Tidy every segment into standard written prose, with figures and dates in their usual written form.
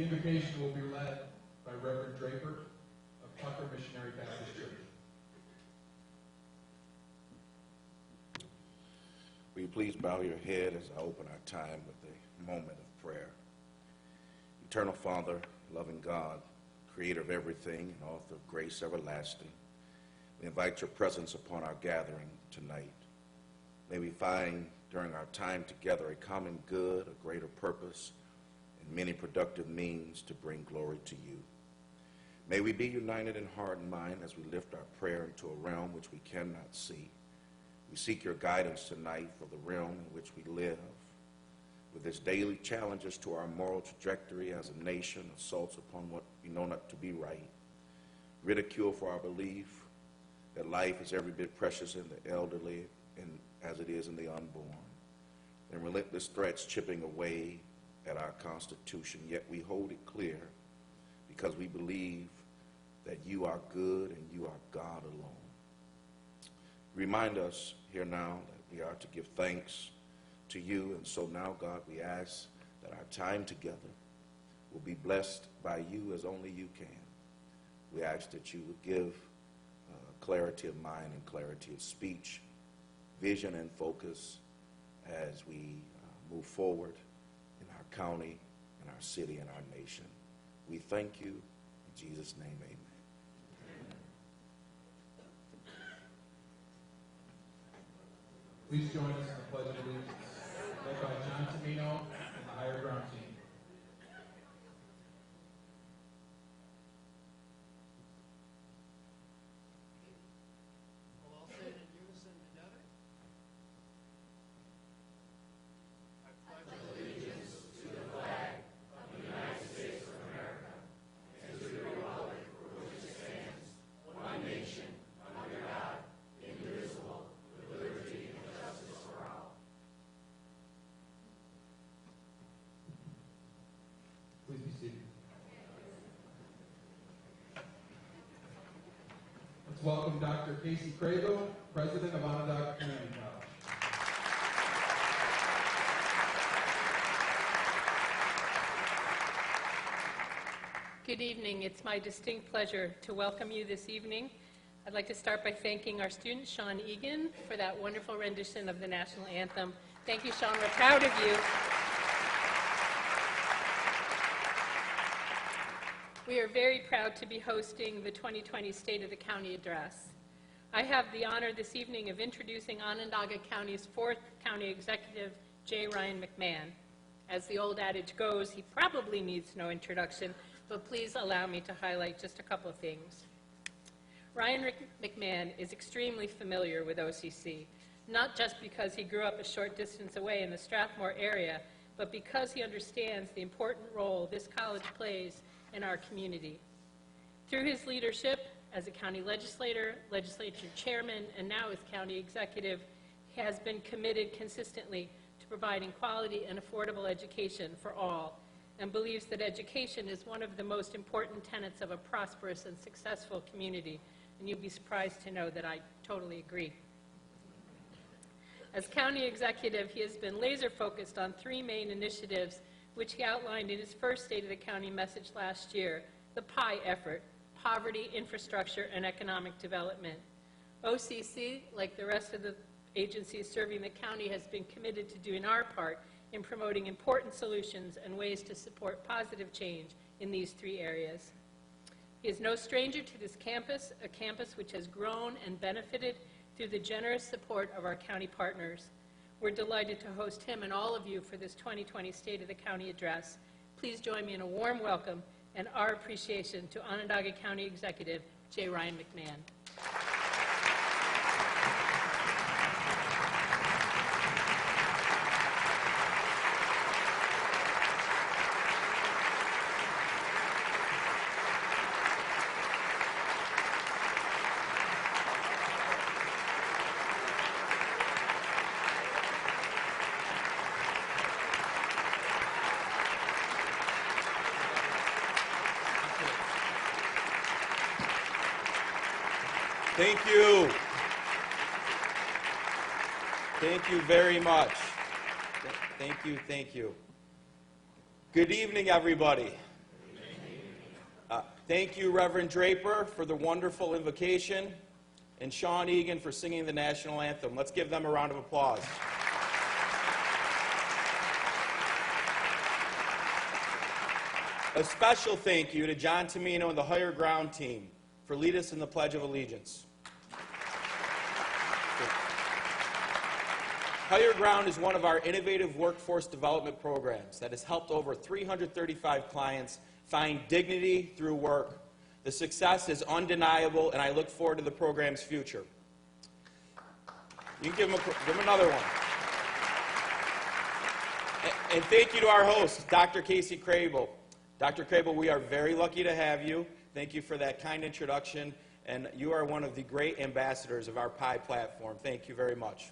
The invocation will be led by Reverend Draper of Tucker Missionary Baptist Church. Will you please bow your head as I open our time with a moment of prayer. Eternal Father, loving God, creator of everything and author of grace everlasting, we invite your presence upon our gathering tonight. May we find during our time together a common good, a greater purpose, and many productive means to bring glory to you. May we be united in heart and mind as we lift our prayer into a realm which we cannot see. We seek your guidance tonight for the realm in which we live, with its daily challenges to our moral trajectory as a nation, assaults upon what we know not to be right, ridicule for our belief that life is every bit precious in the elderly and as it is in the unborn, and relentless threats chipping away at our Constitution, yet we hold it clear because we believe that you are good and you are God alone. Remind us here now that we are to give thanks to you, and so now, God, we ask that our time together will be blessed by you as only you can. We ask that you would give clarity of mind and clarity of speech, vision and focus as we move forward in our county, in our city, and our nation. We thank you. In Jesus' name, amen. Please join us in the Pledge of Allegiance, led by John Tamino and the Higher Ground team. We'll all say it in unison together. I pledge allegiance to the flag of the United States of America and to the republic for which it stands, one nation, under God, indivisible, with liberty and justice for all. Please be seated. Let's welcome Dr. Casey Crago, President of Onondaga Community College. Good evening. It's my distinct pleasure to welcome you this evening. I'd like to start by thanking our student, Sean Egan, for that wonderful rendition of the national anthem. Thank you, Sean. We're proud of you. We are very proud to be hosting the 2020 State of the County Address. I have the honor this evening of introducing Onondaga County's 4th County Executive, J. Ryan McMahon. As the old adage goes, he probably needs no introduction, but please allow me to highlight just a couple of things. Ryan McMahon is extremely familiar with OCC, not just because he grew up a short distance away in the Strathmore area, but because he understands the important role this college plays in our community. Through his leadership as a county legislator, legislature chairman, and now as county executive, he has been committed consistently to providing quality and affordable education for all, and believes that education is one of the most important tenets of a prosperous and successful community. And you'll be surprised to know that I totally agree. As county executive, he has been laser focused on 3 main initiatives which he outlined in his first State of the County message last year: the PIE effort, poverty, infrastructure, and economic development. OCC, like the rest of the agencies serving the county, has been committed to doing our part in promoting important solutions and ways to support positive change in these 3 areas. He is no stranger to this campus, a campus which has grown and benefited through the generous support of our county partners. We're delighted to host him and all of you for this 2020 State of the County Address. Please join me in a warm welcome and our appreciation to Onondaga County Executive J. Ryan McMahon. Thank you. Thank you very much. Thank you. Good evening, everybody. Thank you, Reverend Draper, for the wonderful invocation, and Sean Egan for singing the national anthem. Let's give them a round of applause. A special thank you to John Tomino and the Higher Ground team for leading us in the Pledge of Allegiance. Higher Ground is one of our innovative workforce development programs that has helped over 335 clients find dignity through work. The success is undeniable, and I look forward to the program's future. You can give them another one. And thank you to our host, Dr. Casey Crable. Dr. Crable, we are very lucky to have you. Thank you for that kind introduction, and you are one of the great ambassadors of our PI platform. Thank you very much.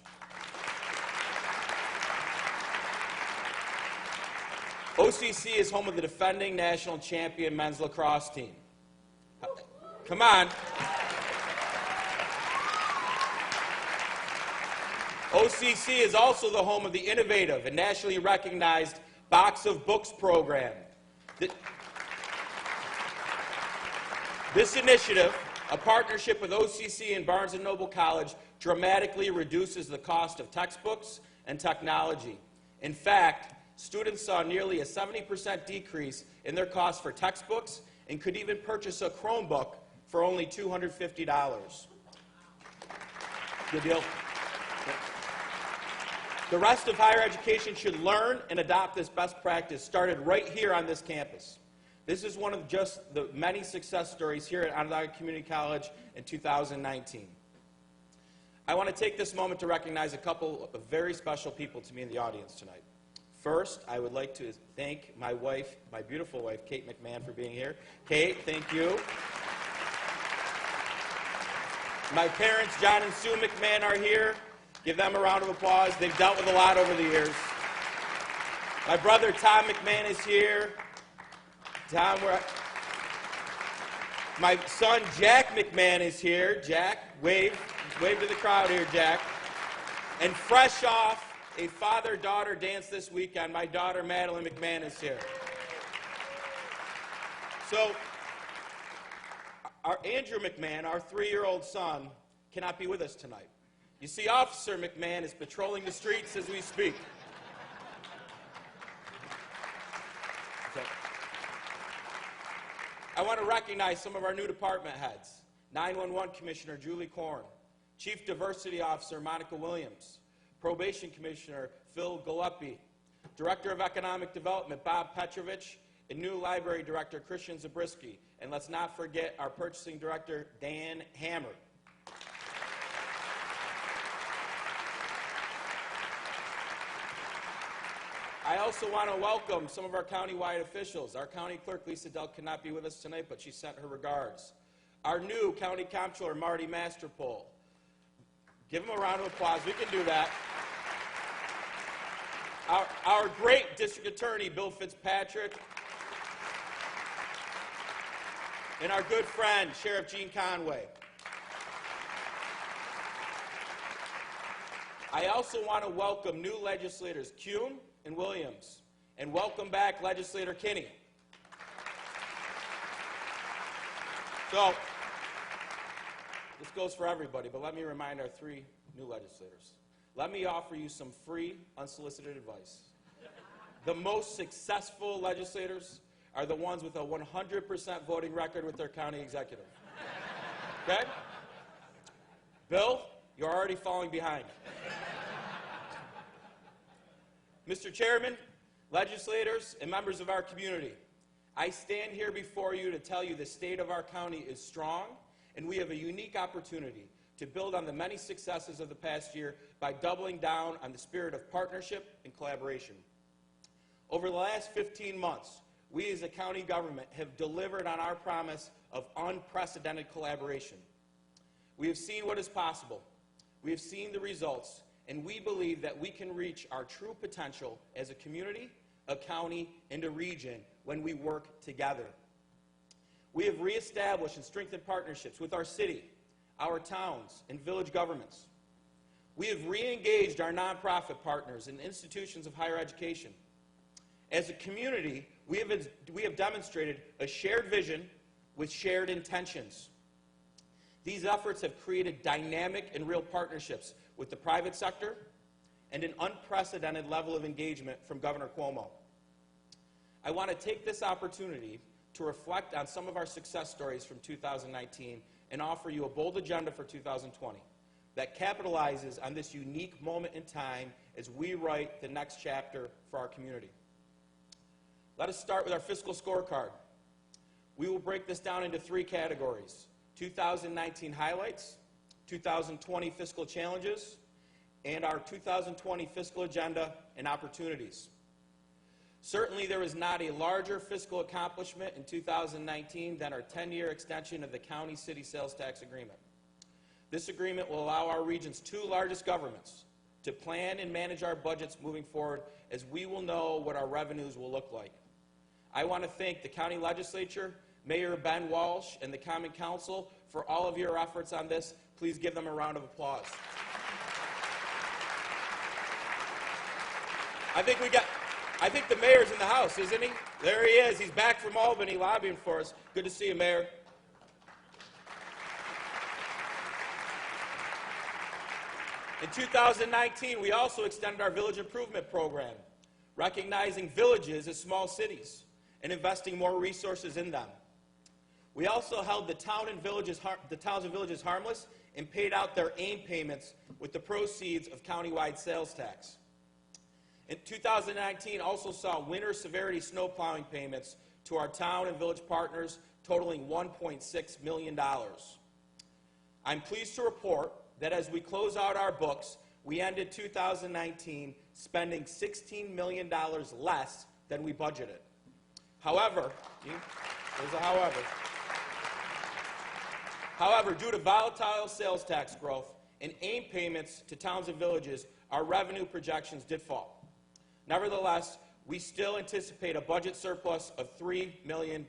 OCC is home of the defending national champion men's lacrosse team. Come on. OCC is also the home of the innovative and nationally recognized Box of Books program. This initiative, a partnership with OCC and Barnes & Noble College, dramatically reduces the cost of textbooks and technology. In fact, students saw nearly a 70% decrease in their cost for textbooks and could even purchase a Chromebook for only $250. Good deal. The rest of higher education should learn and adopt this best practice started right here on this campus. This is one of just the many success stories here at Onondaga Community College in 2019. I want to take this moment to recognize a couple of very special people to me in the audience tonight. First, I would like to thank my wife, my beautiful wife, Kate McMahon, for being here. Kate, thank you. My parents, John and Sue McMahon, are here. Give them a round of applause. They've dealt with a lot over the years. My brother, Tom McMahon, is here. Tom, my son, Jack McMahon, is here. Jack, wave to the crowd here, Jack. And fresh off a father-daughter dance this weekend, my daughter, Madeline McMahon, is here. So, our Andrew McMahon, our 3-year-old son, cannot be with us tonight. You see, Officer McMahon is patrolling the streets as we speak. Okay. I want to recognize some of our new department heads. 911 Commissioner Julie Korn, Chief Diversity Officer Monica Williams, Probation Commissioner Phil Galuppi, Director of Economic Development Bob Petrovich, and new Library Director Christian Zabriskie. And let's not forget our Purchasing Director Dan Hammer. I also want to welcome some of our county-wide officials. Our County Clerk, Lisa Dell, cannot be with us tonight, but she sent her regards. Our new County Comptroller, Marty Masterpole. Give him a round of applause. We can do that. Our great District Attorney, Bill Fitzpatrick. And our good friend, Sheriff Gene Conway. I also want to welcome new legislators, Kuhn and Williams, and welcome back Legislator Kinney. So, this goes for everybody, but let me remind our 3 new legislators. Let me offer you some free, unsolicited advice. The most successful legislators are the ones with a 100% voting record with their county executive. Okay? Bill, you're already falling behind. Mr. Chairman, legislators, and members of our community, I stand here before you to tell you the state of our county is strong, and we have a unique opportunity to build on the many successes of the past year by doubling down on the spirit of partnership and collaboration. Over the last 15 months, we as a county government have delivered on our promise of unprecedented collaboration. We have seen what is possible. We have seen the results. And we believe that we can reach our true potential as a community, a county, and a region when we work together. We have reestablished and strengthened partnerships with our city, our towns, and village governments. We have re-engaged our nonprofit partners and institutions of higher education. As a community, we have demonstrated a shared vision with shared intentions. These efforts have created dynamic and real partnerships with the private sector and an unprecedented level of engagement from Governor Cuomo. I want to take this opportunity to reflect on some of our success stories from 2019 and offer you a bold agenda for 2020 that capitalizes on this unique moment in time as we write the next chapter for our community. Let us start with our fiscal scorecard. We will break this down into 3 categories: 2019 highlights, 2020 fiscal challenges, and our 2020 fiscal agenda and opportunities. Certainly, there is not a larger fiscal accomplishment in 2019 than our 10-year extension of the county city sales tax agreement. This agreement will allow our region's 2 largest governments to plan and manage our budgets moving forward, as we will know what our revenues will look like. I want to thank the county legislature, Mayor Ben Walsh, and the Common Council for all of your efforts on this. Please give them a round of applause. I think the mayor's in the house, isn't he? There he is. He's back from Albany lobbying for us. Good to see you, Mayor. In 2019, we also extended our village improvement program, recognizing villages as small cities and investing more resources in them. We also held the towns and villages harmless and paid out their AIM payments with the proceeds of countywide sales tax. In 2019 also saw winter severity snow plowing payments to our town and village partners totaling $1.6 million. I'm pleased to report that as we close out our books, we ended 2019 spending $16 million less than we budgeted. However, there's a however. However, due to volatile sales tax growth and AIM payments to towns and villages, our revenue projections did fall. Nevertheless, we still anticipate a budget surplus of $3 million.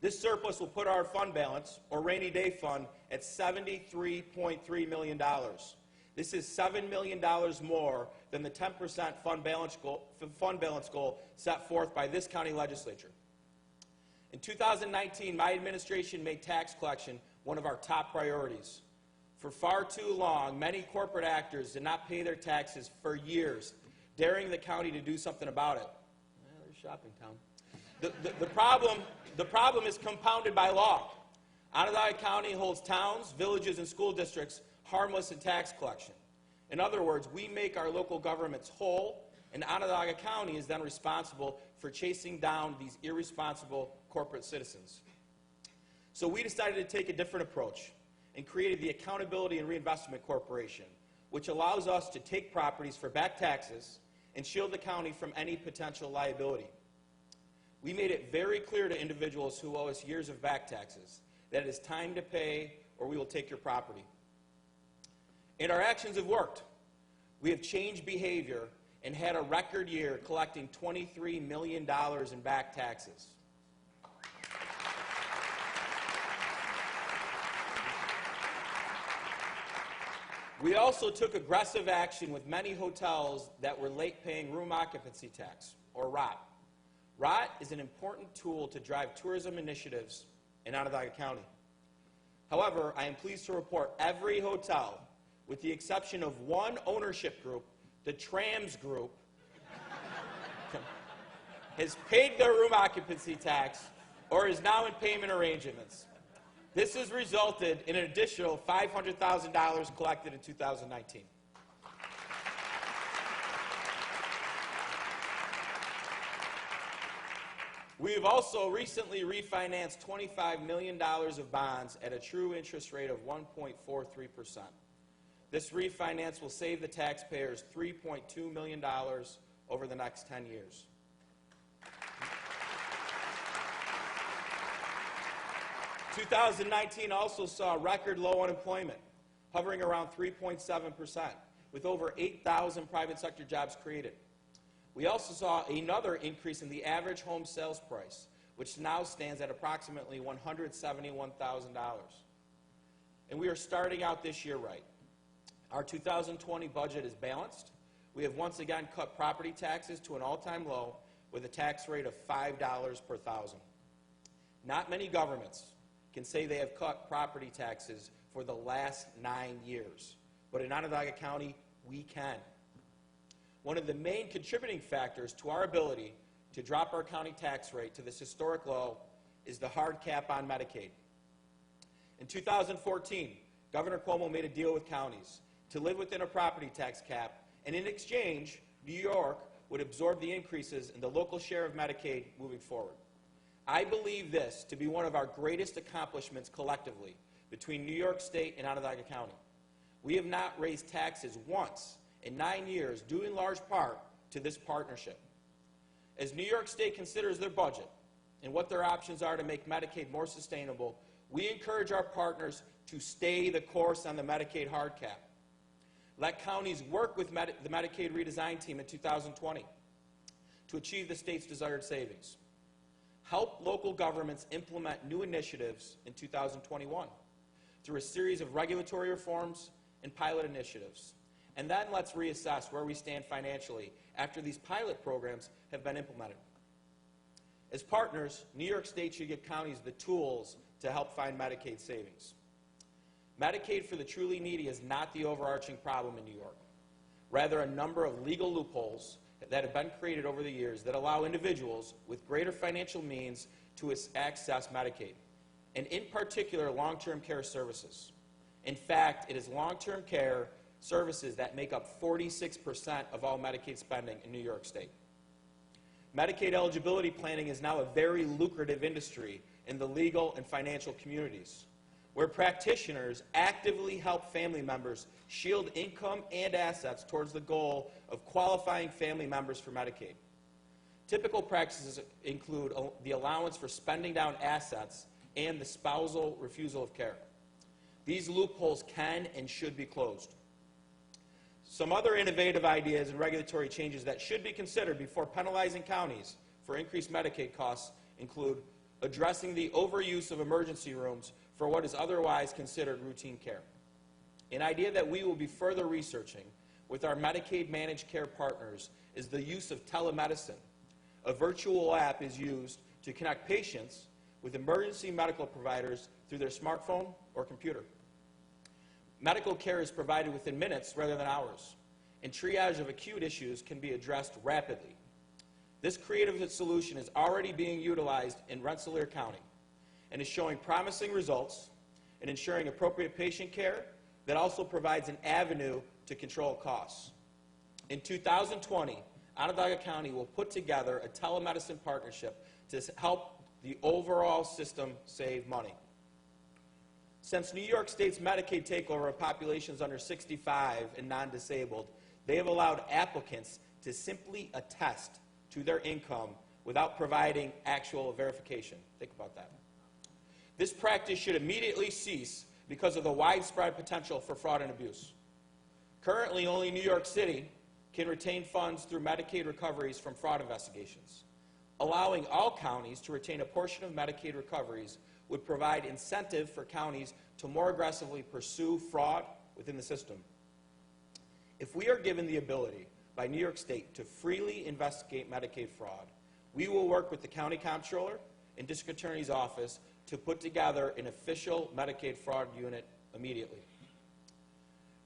This surplus will put our fund balance, or rainy day fund, at $73.3 million. This is $7 million more than the 10% fund balance goal set forth by this county legislature. In 2019, my administration made tax collection one of our top priorities. For far too long, many corporate actors did not pay their taxes for years, daring the county to do something about it. Well, there's shopping town. The problem is compounded by law. Onondaga County holds towns, villages, and school districts harmless in tax collection. In other words, we make our local governments whole, and Onondaga County is then responsible for chasing down these irresponsible corporate citizens. So we decided to take a different approach and created the Accountability and Reinvestment Corporation, which allows us to take properties for back taxes and shield the county from any potential liability. We made it very clear to individuals who owe us years of back taxes that it is time to pay or we will take your property. And our actions have worked. We have changed behavior and had a record year collecting $23 million in back taxes. We also took aggressive action with many hotels that were late paying room occupancy tax, or ROT. ROT is an important tool to drive tourism initiatives in Onondaga County. However, I am pleased to report every hotel, with the exception of one ownership group, the Trams Group, has paid their room occupancy tax or is now in payment arrangements. This has resulted in an additional $500,000 collected in 2019. We have also recently refinanced $25 million of bonds at a true interest rate of 1.43%. This refinance will save the taxpayers $3.2 million over the next 10 years. In 2019 also saw record low unemployment, hovering around 3.7%, with over 8,000 private sector jobs created. We also saw another increase in the average home sales price, which now stands at approximately $171,000. And we are starting out this year right. Our 2020 budget is balanced. we have once again cut property taxes to an all-time low with a tax rate of $5 per thousand. Not many governments can say they have cut property taxes for the last 9 years, but in Onondaga County, we can. One of the main contributing factors to our ability to drop our county tax rate to this historic low is the hard cap on Medicaid. In 2014, Governor Cuomo made a deal with counties to live within a property tax cap, and in exchange, New York would absorb the increases in the local share of Medicaid moving forward. I believe this to be one of our greatest accomplishments collectively between New York State and Onondaga County. We have not raised taxes once in 9 years, due in large part to this partnership. As New York State considers their budget and what their options are to make Medicaid more sustainable, we encourage our partners to stay the course on the Medicaid hard cap. Let counties work with the Medicaid redesign team in 2020 to achieve the state's desired savings. Help local governments implement new initiatives in 2021 through a series of regulatory reforms and pilot initiatives. And then let's reassess where we stand financially after these pilot programs have been implemented. As partners, New York State should give counties the tools to help find Medicaid savings. Medicaid for the truly needy is not the overarching problem in New York. Rather, a number of legal loopholes that have been created over the years that allow individuals with greater financial means to access Medicaid, and in particular, long-term care services. In fact, it is long-term care services that make up 46% of all Medicaid spending in New York State. Medicaid eligibility planning is now a very lucrative industry in the legal and financial communities, where practitioners actively help family members shield income and assets towards the goal of qualifying family members for Medicaid. Typical practices include the allowance for spending down assets and the spousal refusal of care. These loopholes can and should be closed. Some other innovative ideas and regulatory changes that should be considered before penalizing counties for increased Medicaid costs include addressing the overuse of emergency rooms for what is otherwise considered routine care. An idea that we will be further researching with our Medicaid managed care partners is the use of telemedicine. A virtual app is used to connect patients with emergency medical providers through their smartphone or computer. Medical care is provided within minutes rather than hours, and triage of acute issues can be addressed rapidly. This creative solution is already being utilized in Rensselaer County and is showing promising results in ensuring appropriate patient care that also provides an avenue to control costs. In 2020, Onondaga County will put together a telemedicine partnership to help the overall system save money. Since New York State's Medicaid takeover of populations under 65 and non-disabled, they have allowed applicants to simply attest to their income without providing actual verification. Think about that. This practice should immediately cease because of the widespread potential for fraud and abuse. Currently, only New York City can retain funds through Medicaid recoveries from fraud investigations. Allowing all counties to retain a portion of Medicaid recoveries would provide incentive for counties to more aggressively pursue fraud within the system. If we are given the ability by New York State to freely investigate Medicaid fraud, we will work with the county comptroller and district attorney's office to put together an official Medicaid fraud unit immediately.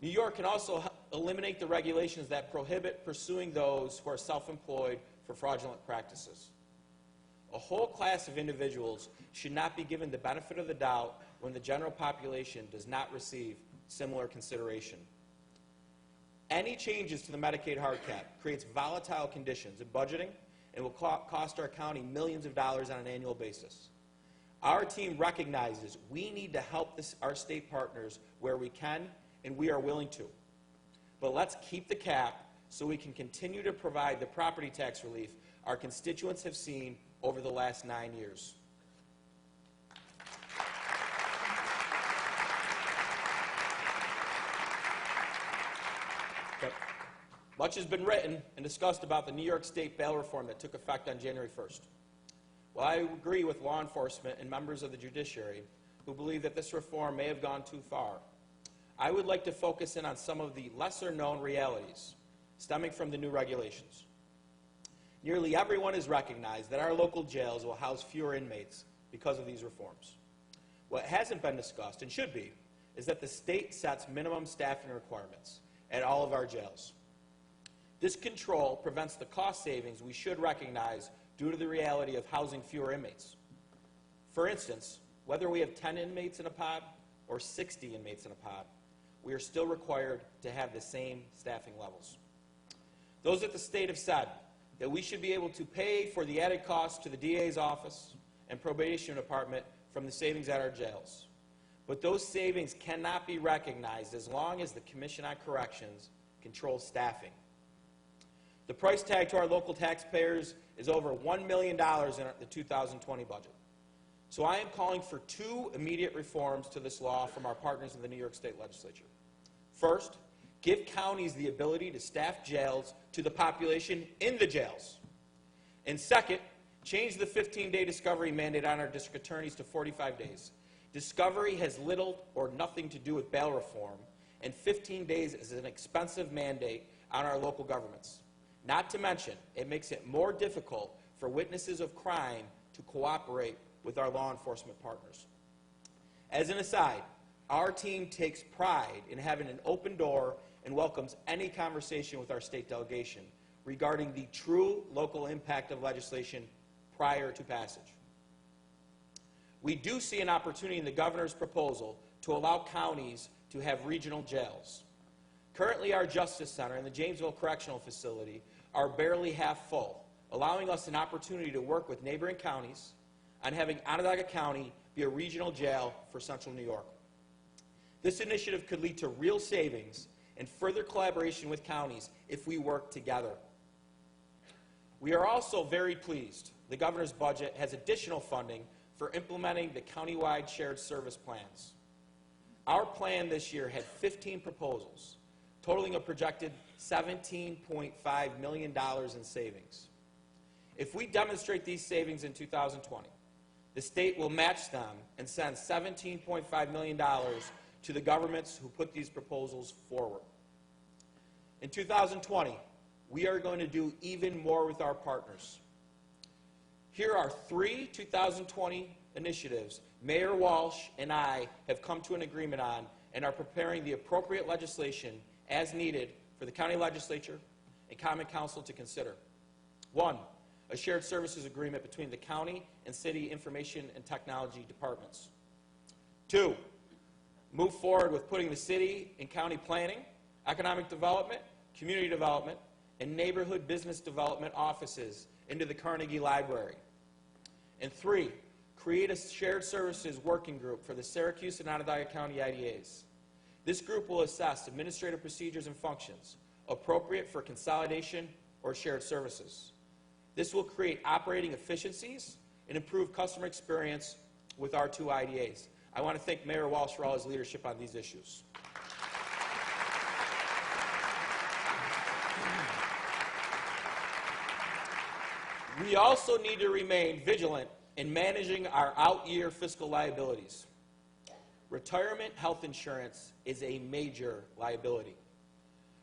New York can also eliminate the regulations that prohibit pursuing those who are self-employed for fraudulent practices. A whole class of individuals should not be given the benefit of the doubt when the general population does not receive similar consideration. Any changes to the Medicaid hard cap creates volatile conditions in budgeting and will cost our county millions of dollars on an annual basis. Our team recognizes we need to help our state partners where we can, and we are willing to. But let's keep the cap so we can continue to provide the property tax relief our constituents have seen over the last 9 years. Much has been written and discussed about the New York State bail reform that took effect on January 1st. While I agree with law enforcement and members of the judiciary who believe that this reform may have gone too far, I would like to focus in on some of the lesser-known realities, stemming from the new regulations. Nearly everyone has recognized that our local jails will house fewer inmates because of these reforms. What hasn't been discussed, and should be, is that the state sets minimum staffing requirements at all of our jails. This control prevents the cost savings we should recognize due to the reality of housing fewer inmates. For instance, whether we have 10 inmates in a pod or 60 inmates in a pod, we are still required to have the same staffing levels. Those at the state have said that we should be able to pay for the added costs to the DA's office and probation department from the savings at our jails. But those savings cannot be recognized as long as the Commission on Corrections controls staffing. The price tag to our local taxpayers is over $1 million in the 2020 budget. So I am calling for two immediate reforms to this law from our partners in the New York State Legislature. First, give counties the ability to staff jails to the population in the jails. And second, change the 15-day discovery mandate on our district attorneys to 45 days. Discovery has little or nothing to do with bail reform, and 15 days is an expensive mandate on our local governments. Not to mention, it makes it more difficult for witnesses of crime to cooperate with our law enforcement partners. As an aside, our team takes pride in having an open door and welcomes any conversation with our state delegation regarding the true local impact of legislation prior to passage. We do see an opportunity in the governor's proposal to allow counties to have regional jails. Currently, our Justice Center and the Jamesville Correctional Facility are barely half full, allowing us an opportunity to work with neighboring counties on having Onondaga County be a regional jail for Central New York. This initiative could lead to real savings and further collaboration with counties if we work together. We are also very pleased the governor's budget has additional funding for implementing the countywide shared service plans. Our plan this year had 15 proposals, totaling a projected $17.5 million in savings. If we demonstrate these savings in 2020, the state will match them and send $17.5 million to the governments who put these proposals forward. In 2020, we are going to do even more with our partners. Here are 3 2020 initiatives Mayor Walsh and I have come to an agreement on and are preparing the appropriate legislation as needed for the county legislature and common council to consider. 1, a shared services agreement between the county and city information and technology departments. 2, move forward with putting the city and county planning, economic development, community development, and neighborhood business development offices into the Carnegie Library. And 3, create a shared services working group for the Syracuse and Onondaga County IDAs. This group will assess administrative procedures and functions appropriate for consolidation or shared services. This will create operating efficiencies and improve customer experience with our 2 IDAs. I want to thank Mayor Walsh for all his leadership on these issues. We also need to remain vigilant in managing our out-year fiscal liabilities. Retirement health insurance is a major liability.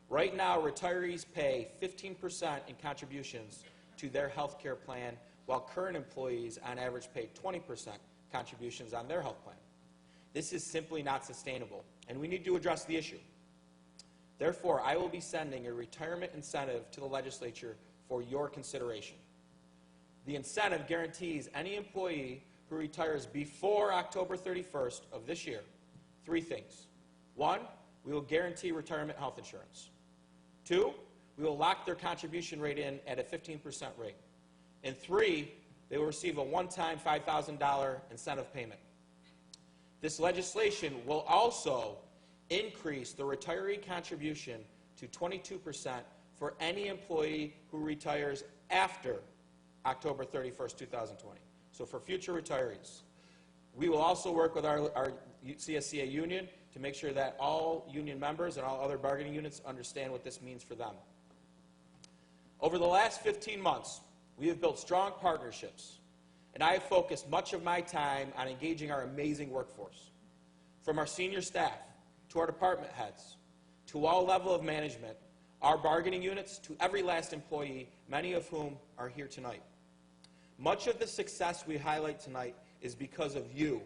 Right now, retirees pay 15% in contributions to their health care plan, while current employees on average pay 20% contributions on their health plan. This is simply not sustainable, and we need to address the issue. Therefore, I will be sending a retirement incentive to the legislature for your consideration. The incentive guarantees any employee who retires before October 31st of this year 3 things. 1, we will guarantee retirement health insurance. 2, we will lock their contribution rate in at a 15% rate. And 3, they will receive a one-time $5,000 incentive payment. This legislation will also increase the retiree contribution to 22% for any employee who retires after October 31st, 2020. So for future retirees. We will also work with our CSCA union to make sure that all union members and all other bargaining units understand what this means for them. Over the last 15 months, we have built strong partnerships, and I have focused much of my time on engaging our amazing workforce. From our senior staff, to our department heads, to all level of management, our bargaining units, to every last employee, many of whom are here tonight. Much of the success we highlight tonight is because of you.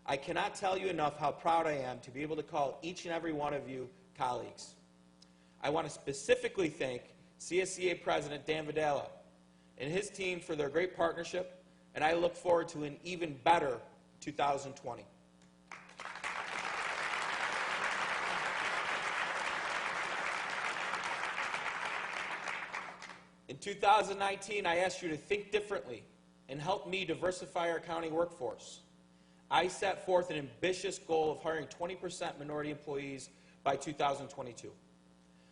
I cannot tell you enough how proud I am to be able to call each and every one of you colleagues. I want to specifically thank CSEA President Dan Vidala and his team for their great partnership, and I look forward to an even better 2020. In 2019, I asked you to think differently and help me diversify our county workforce. I set forth an ambitious goal of hiring 20% minority employees by 2022.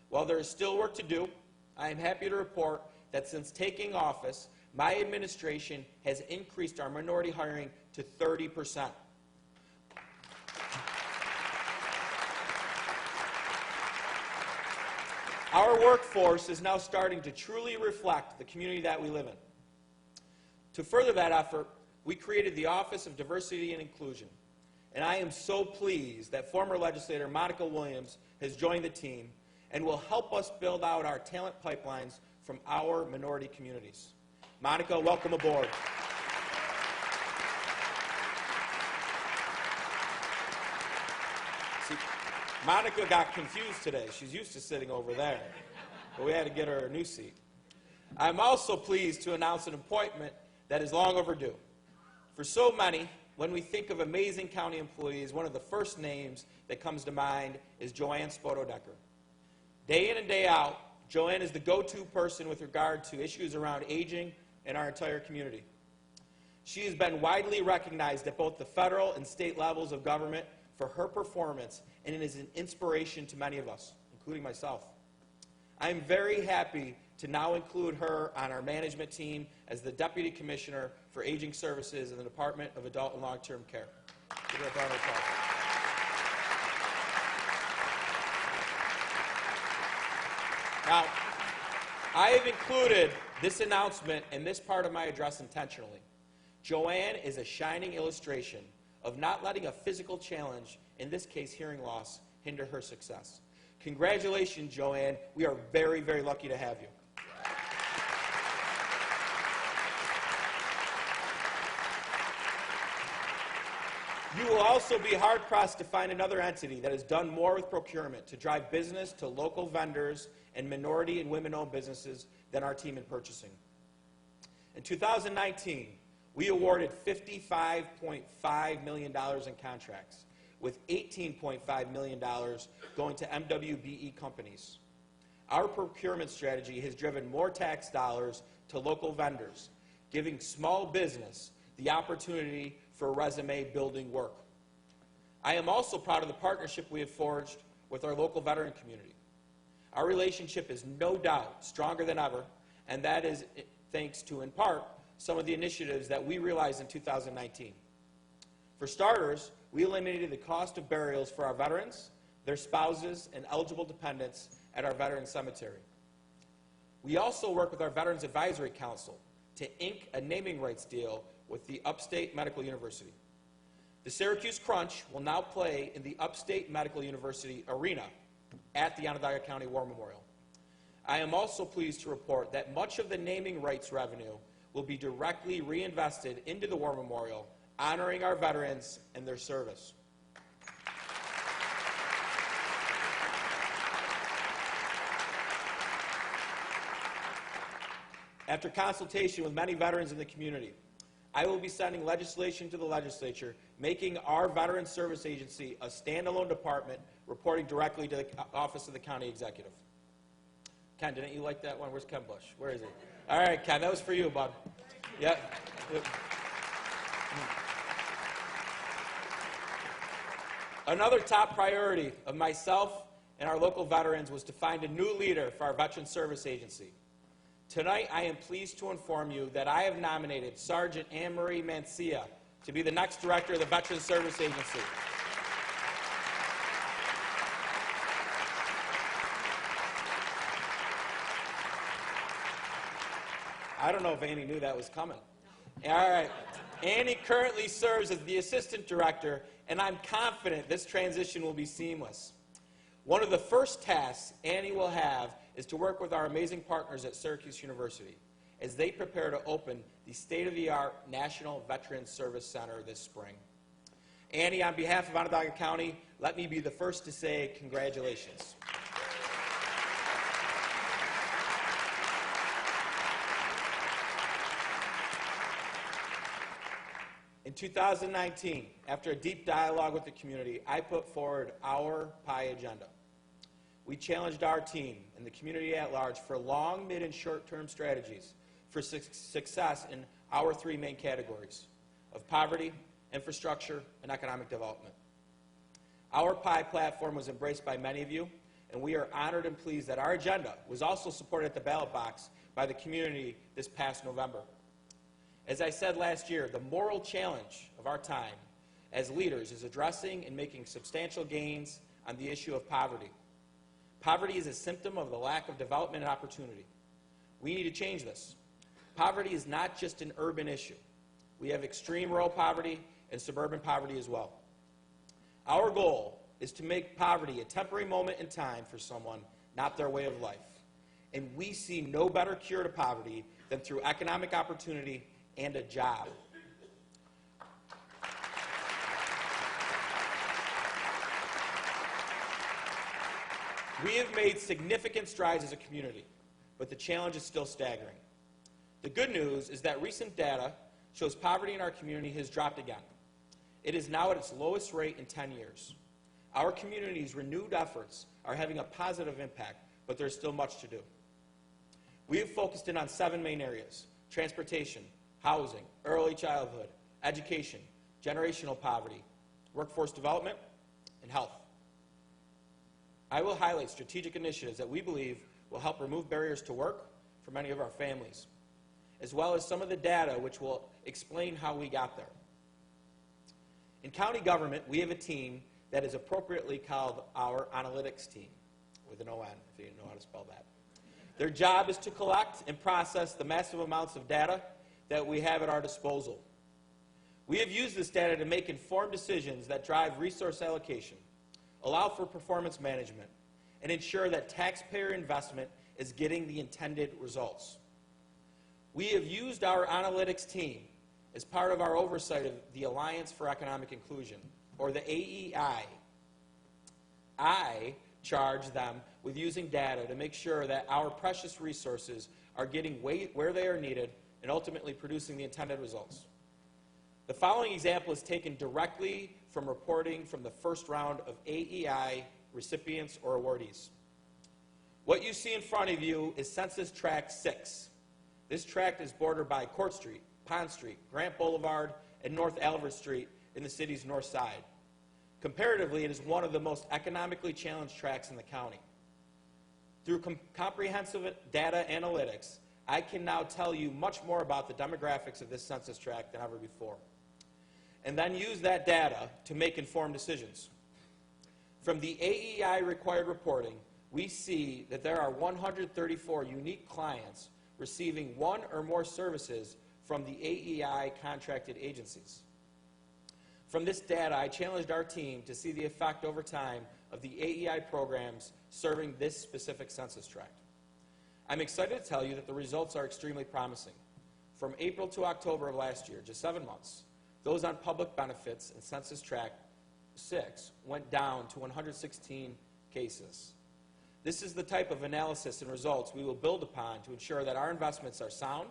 While there is still work to do, I am happy to report that since taking office, my administration has increased our minority hiring to 30%. Our workforce is now starting to truly reflect the community that we live in. To further that effort, we created the Office of Diversity and Inclusion, and I am so pleased that former legislator Monica Williams has joined the team and will help us build out our talent pipelines from our minority communities. Monica, welcome aboard. See, Monica got confused today. She's used to sitting over there, but we had to get her a new seat. I'm also pleased to announce an appointment that is long overdue. For so many, when we think of amazing county employees, one of the first names that comes to mind is Joanne Spododecker. Day in and day out, Joanne is the go-to person with regard to issues around aging in our entire community. She has been widely recognized at both the federal and state levels of government for her performance, and it is an inspiration to many of us, including myself. I am very happy to now include her on our management team as the Deputy Commissioner for Aging Services in the Department of Adult and Long-Term Care. Give her a round of applause. Now, I have included this announcement in this part of my address intentionally. Joanne is a shining illustration of not letting a physical challenge, in this case hearing loss, hinder her success. Congratulations, Joanne. We are very, very lucky to have you. You will also be hard-pressed to find another entity that has done more with procurement to drive business to local vendors and minority and women-owned businesses than our team in purchasing. In 2019, we awarded $55.5 million in contracts, with $18.5 million going to MWBE companies. Our procurement strategy has driven more tax dollars to local vendors, giving small business the opportunity for resume-building work. I am also proud of the partnership we have forged with our local veteran community. Our relationship is no doubt stronger than ever, and that is thanks to, in part, some of the initiatives that we realized in 2019. For starters, we eliminated the cost of burials for our veterans, their spouses, and eligible dependents at our veteran cemetery. We also work with our Veterans Advisory Council to ink a naming rights deal with the Upstate Medical University. The Syracuse Crunch will now play in the Upstate Medical University Arena at the Onondaga County War Memorial. I am also pleased to report that much of the naming rights revenue will be directly reinvested into the War Memorial, honoring our veterans and their service. After consultation with many veterans in the community, I will be sending legislation to the legislature, making our Veteran Service Agency a standalone department reporting directly to the Office of the County Executive. Ken, didn't you like that one? Where's Ken Bush? Where is he? All right, Ken, that was for you, bud. Yep. Another top priority of myself and our local veterans was to find a new leader for our Veteran Service Agency. Tonight, I am pleased to inform you that I have nominated Sergeant Anne-Marie Mancia to be the next director of the Veteran Service Agency. I don't know if Annie knew that was coming. All right. Annie currently serves as the assistant director, and I'm confident this transition will be seamless. One of the first tasks Annie will have is to work with our amazing partners at Syracuse University as they prepare to open the state-of-the-art National Veterans Service Center this spring. Annie, on behalf of Onondaga County, let me be the first to say congratulations. In 2019, after a deep dialogue with the community, I put forward our PIE agenda. We challenged our team and the community at large for long, mid, and short-term strategies for success in our three main categories of poverty, infrastructure, and economic development. Our PIE platform was embraced by many of you, and we are honored and pleased that our agenda was also supported at the ballot box by the community this past November. As I said last year, the moral challenge of our time as leaders is addressing and making substantial gains on the issue of poverty. Poverty is a symptom of the lack of development and opportunity. We need to change this. Poverty is not just an urban issue. We have extreme rural poverty and suburban poverty as well. Our goal is to make poverty a temporary moment in time for someone, not their way of life. And we see no better cure to poverty than through economic opportunity and a job. We have made significant strides as a community, but the challenge is still staggering. The good news is that recent data shows poverty in our community has dropped again. It is now at its lowest rate in 10 years. Our community's renewed efforts are having a positive impact, but there's still much to do. We have focused in on 7 main areas: transportation, housing, early childhood, education, generational poverty, workforce development, and health. I will highlight strategic initiatives that we believe will help remove barriers to work for many of our families, as well as some of the data which will explain how we got there. In county government, we have a team that is appropriately called our analytics team, with an O-N, if you didn't know how to spell that. Their job is to collect and process the massive amounts of data that we have at our disposal. We have used this data to make informed decisions that drive resource allocation, allow for performance management, and ensure that taxpayer investment is getting the intended results. We have used our analytics team as part of our oversight of the Alliance for Economic Inclusion, or the AEI. I charge them with using data to make sure that our precious resources are getting where they are needed and ultimately producing the intended results. The following example is taken directly from reporting from the first round of AEI recipients or awardees. What you see in front of you is Census Tract 6. This tract is bordered by Court Street, Pond Street, Grant Boulevard, and North Albert Street in the city's north side. Comparatively, it is one of the most economically challenged tracts in the county. Through comprehensive data analytics, I can now tell you much more about the demographics of this census tract than ever before, and then use that data to make informed decisions. From the AEI required reporting, we see that there are 134 unique clients receiving one or more services from the AEI contracted agencies. From this data, I challenged our team to see the effect over time of the AEI programs serving this specific census tract. I'm excited to tell you that the results are extremely promising. From April to October of last year, just 7 months, those on public benefits in Census Tract 6 went down to 116 cases. This is the type of analysis and results we will build upon to ensure that our investments are sound.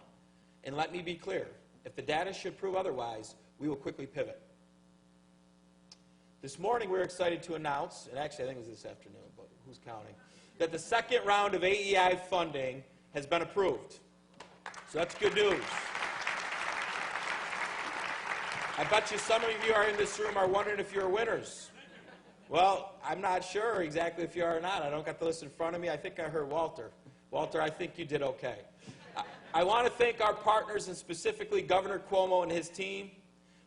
And let me be clear, if the data should prove otherwise, we will quickly pivot. This morning, we're excited to announce, and actually I think it was this afternoon, but who's counting, that the second round of AEI funding has been approved. So that's good news. I bet you some of you are in this room are wondering if you're winners. Well, I'm not sure exactly if you are or not. I don't got the list in front of me. I think I heard Walter. Walter, I think you did okay. I want to thank our partners, and specifically Governor Cuomo and his team.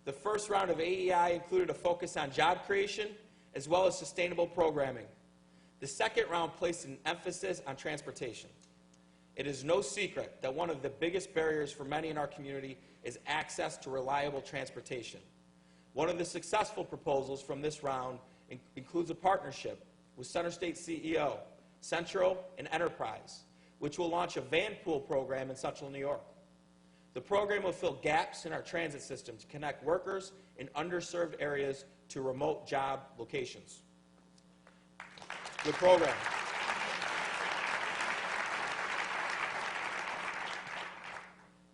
The first round of AEI included a focus on job creation as well as sustainable programming. The second round placed an emphasis on transportation. It is no secret that one of the biggest barriers for many in our community is access to reliable transportation. One of the successful proposals from this round includes a partnership with Center State CEO, Central, and Enterprise, which will launch a van pool program in Central New York. The program will fill gaps in our transit system to connect workers in underserved areas to remote job locations. Good program.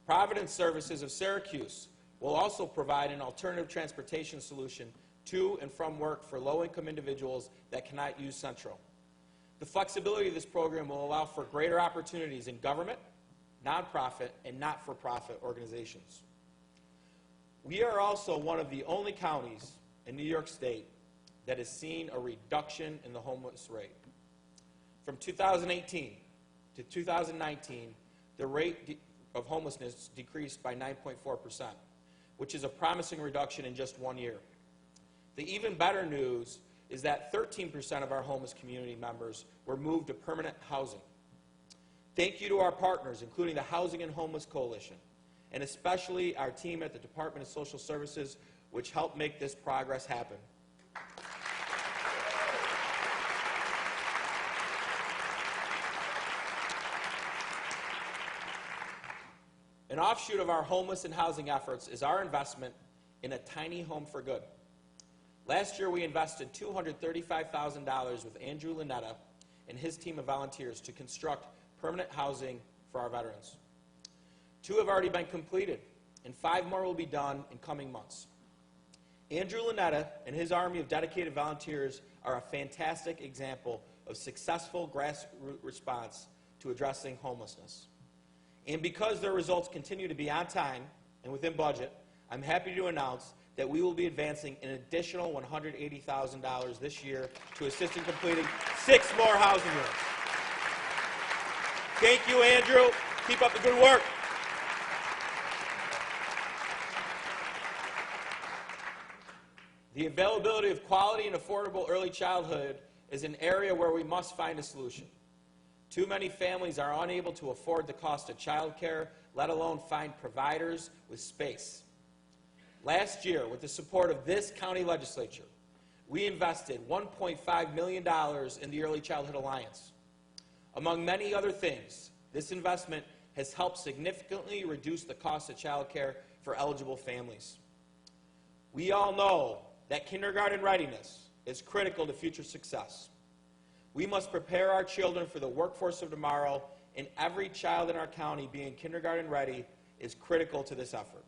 Providence Services of Syracuse will also provide an alternative transportation solution to and from work for low-income individuals that cannot use Central. The flexibility of this program will allow for greater opportunities in government, nonprofit, and not-for-profit organizations. We are also one of the only counties in New York State that has seen a reduction in the homeless rate. From 2018 to 2019, the rate of homelessness decreased by 9.4%, which is a promising reduction in just 1 year. The even better news is that 13% of our homeless community members were moved to permanent housing. Thank you to our partners, including the Housing and Homeless Coalition, and especially our team at the Department of Social Services, which helped make this progress happen. An offshoot of our homeless and housing efforts is our investment in a tiny home for good. Last year, we invested $235,000 with Andrew Lanetta and his team of volunteers to construct permanent housing for our veterans. 2 have already been completed, and 5 more will be done in coming months. Andrew Lanetta and his army of dedicated volunteers are a fantastic example of successful grassroots response to addressing homelessness. And because their results continue to be on time and within budget, I'm happy to announce that we will be advancing an additional $180,000 this year to assist in completing 6 more housing units. Thank you, Andrew. Keep up the good work. The availability of quality and affordable early childhood is an area where we must find a solution. Too many families are unable to afford the cost of childcare, let alone find providers with space. Last year, with the support of this county legislature, we invested $1.5 million in the Early Childhood Alliance. Among many other things, this investment has helped significantly reduce the cost of childcare for eligible families. We all know that kindergarten readiness is critical to future success. We must prepare our children for the workforce of tomorrow, and every child in our county being kindergarten ready is critical to this effort.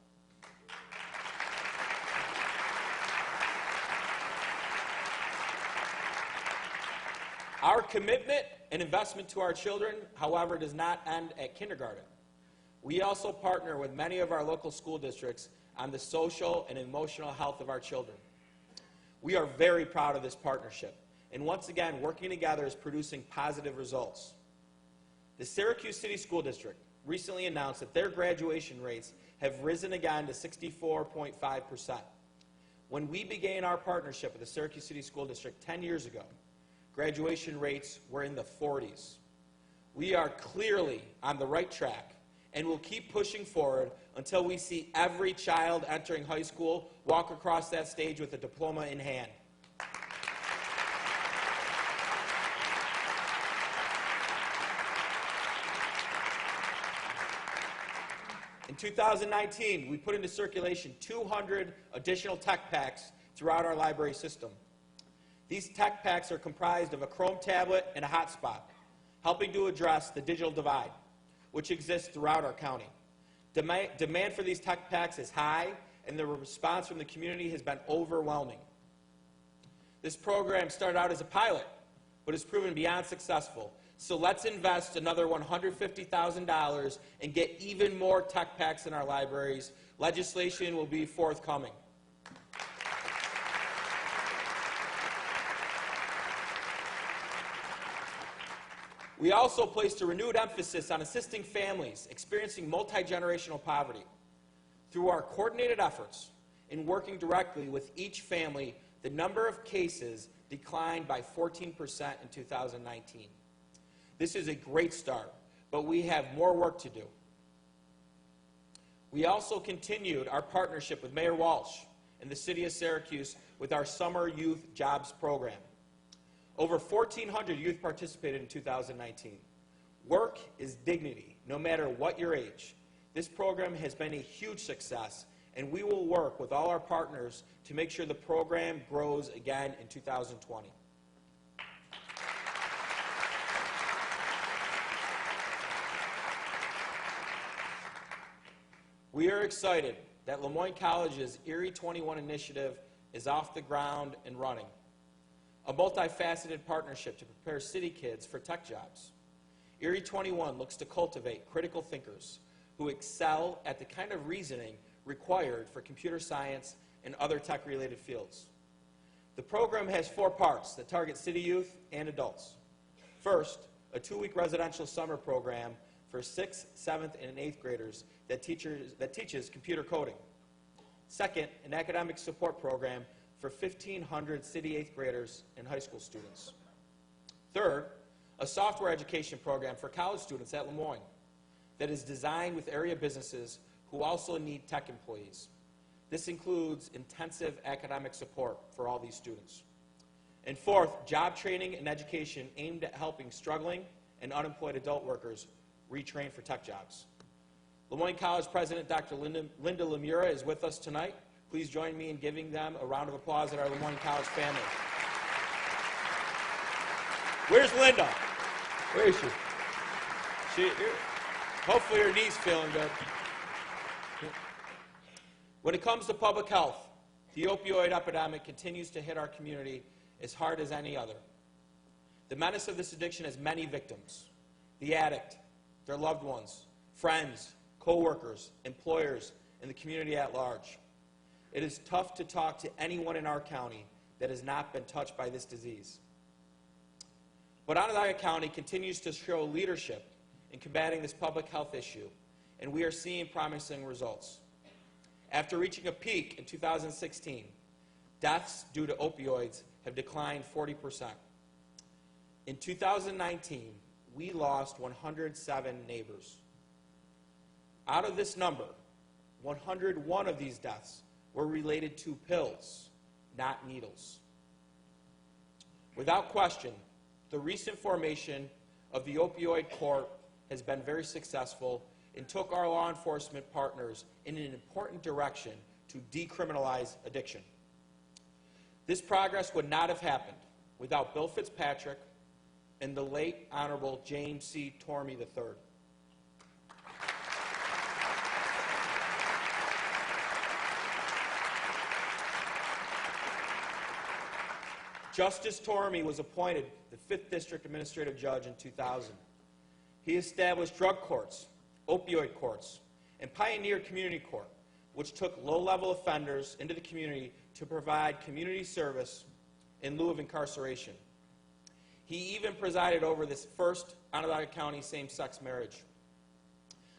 Our commitment and investment to our children, however, does not end at kindergarten. We also partner with many of our local school districts on the social and emotional health of our children. We are very proud of this partnership, and once again, working together is producing positive results. The Syracuse City School District recently announced that their graduation rates have risen again to 64.5%. When we began our partnership with the Syracuse City School District 10 years ago, graduation rates were in the 40s. We are clearly on the right track and will keep pushing forward until we see every child entering high school walk across that stage with a diploma in hand. In 2019, we put into circulation 200 additional tech packs throughout our library system. These tech packs are comprised of a Chrome tablet and a hotspot, helping to address the digital divide, which exists throughout our county. Demand for these tech packs is high, and the response from the community has been overwhelming. This program started out as a pilot, but has proven beyond successful. So let's invest another $150,000 and get even more tech packs in our libraries. Legislation will be forthcoming. We also placed a renewed emphasis on assisting families experiencing multi-generational poverty. Through our coordinated efforts in working directly with each family, the number of cases declined by 14% in 2019. This is a great start, but we have more work to do. We also continued our partnership with Mayor Walsh and the City of Syracuse with our Summer Youth Jobs Program. Over 1,400 youth participated in 2019. Work is dignity, no matter what your age. This program has been a huge success, and we will work with all our partners to make sure the program grows again in 2020. We are excited that Lemoyne College's Erie 21 initiative is off the ground and running, a multifaceted partnership to prepare city kids for tech jobs. Erie 21 looks to cultivate critical thinkers who excel at the kind of reasoning required for computer science and other tech-related fields. The program has 4 parts that target city youth and adults. First, a 2-week residential summer program for 6th, 7th, and 8th graders that teaches computer coding. Second, an academic support program for 1,500 city 8th graders and high school students. Third, a software education program for college students at Lemoyne that is designed with area businesses who also need tech employees. This includes intensive academic support for all these students. And fourth, job training and education aimed at helping struggling and unemployed adult workers retrain for tech jobs. Lemoyne College President Dr. Linda Lemura is with us tonight. Please join me in giving them a round of applause at our Lemoyne College family. Where's Linda? Where is she? Hopefully her knee's feeling good. When it comes to public health, the opioid epidemic continues to hit our community as hard as any other. The menace of this addiction has many victims: the addict, their loved ones, friends, co-workers, employers, and the community at large. It is tough to talk to anyone in our county that has not been touched by this disease. But Onondaga County continues to show leadership in combating this public health issue, and we are seeing promising results. After reaching a peak in 2016, deaths due to opioids have declined 40%. In 2019, we lost 107 neighbors. Out of this number, 101 of these deaths were related to pills, not needles. Without question, the recent formation of the opioid court has been very successful and took our law enforcement partners in an important direction to decriminalize addiction. This progress would not have happened without Bill Fitzpatrick and the late Honorable James C. Tormey III. Justice Tormey was appointed the 5th District Administrative Judge in 2000. He established drug courts, opioid courts, and pioneered community court, which took low-level offenders into the community to provide community service in lieu of incarceration. He even presided over this first Onondaga County same-sex marriage.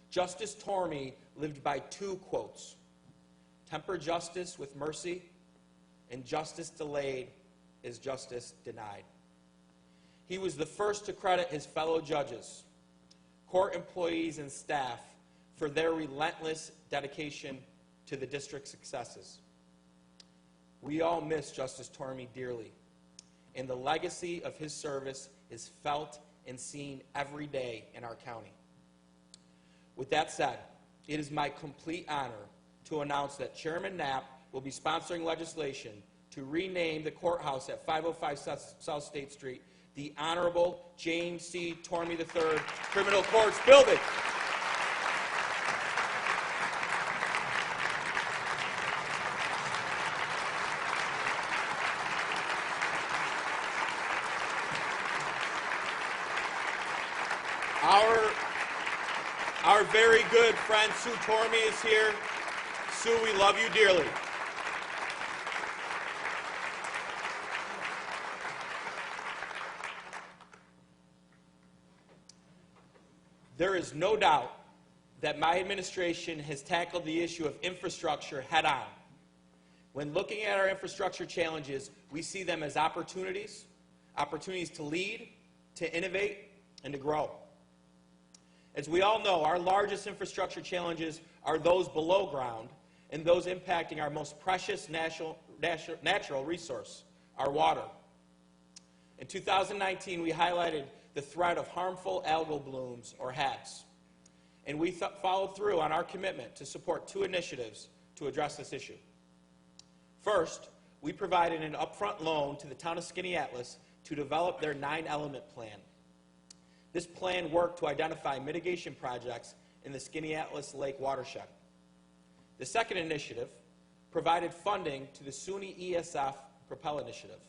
Justice Tormey lived by 2 quotes: "Temper justice with mercy, and justice delayed is justice denied." He was the first to credit his fellow judges, court employees, and staff for their relentless dedication to the district's successes. We all miss Justice Tormey dearly, and the legacy of his service is felt and seen every day in our county. With that said, it is my complete honor to announce that Chairman Knapp will be sponsoring legislation to rename the courthouse at 505 South State Street the Honorable James C. Tormey III Criminal Courts Building. Our very good friend Sue Tormey is here. Sue, we love you dearly. There is no doubt that my administration has tackled the issue of infrastructure head-on. When looking at our infrastructure challenges, we see them as opportunities to lead, to innovate, and to grow. As we all know, our largest infrastructure challenges are those below ground and those impacting our most precious natural resource, our water. In 2019, we highlighted the threat of harmful algal blooms, or HABs, and we followed through on our commitment to support 2 initiatives to address this issue. First, we provided an upfront loan to the town of Skaneateles to develop their 9-element plan. This plan worked to identify mitigation projects in the Skaneateles Lake watershed. The second initiative provided funding to the SUNY ESF Propel initiative.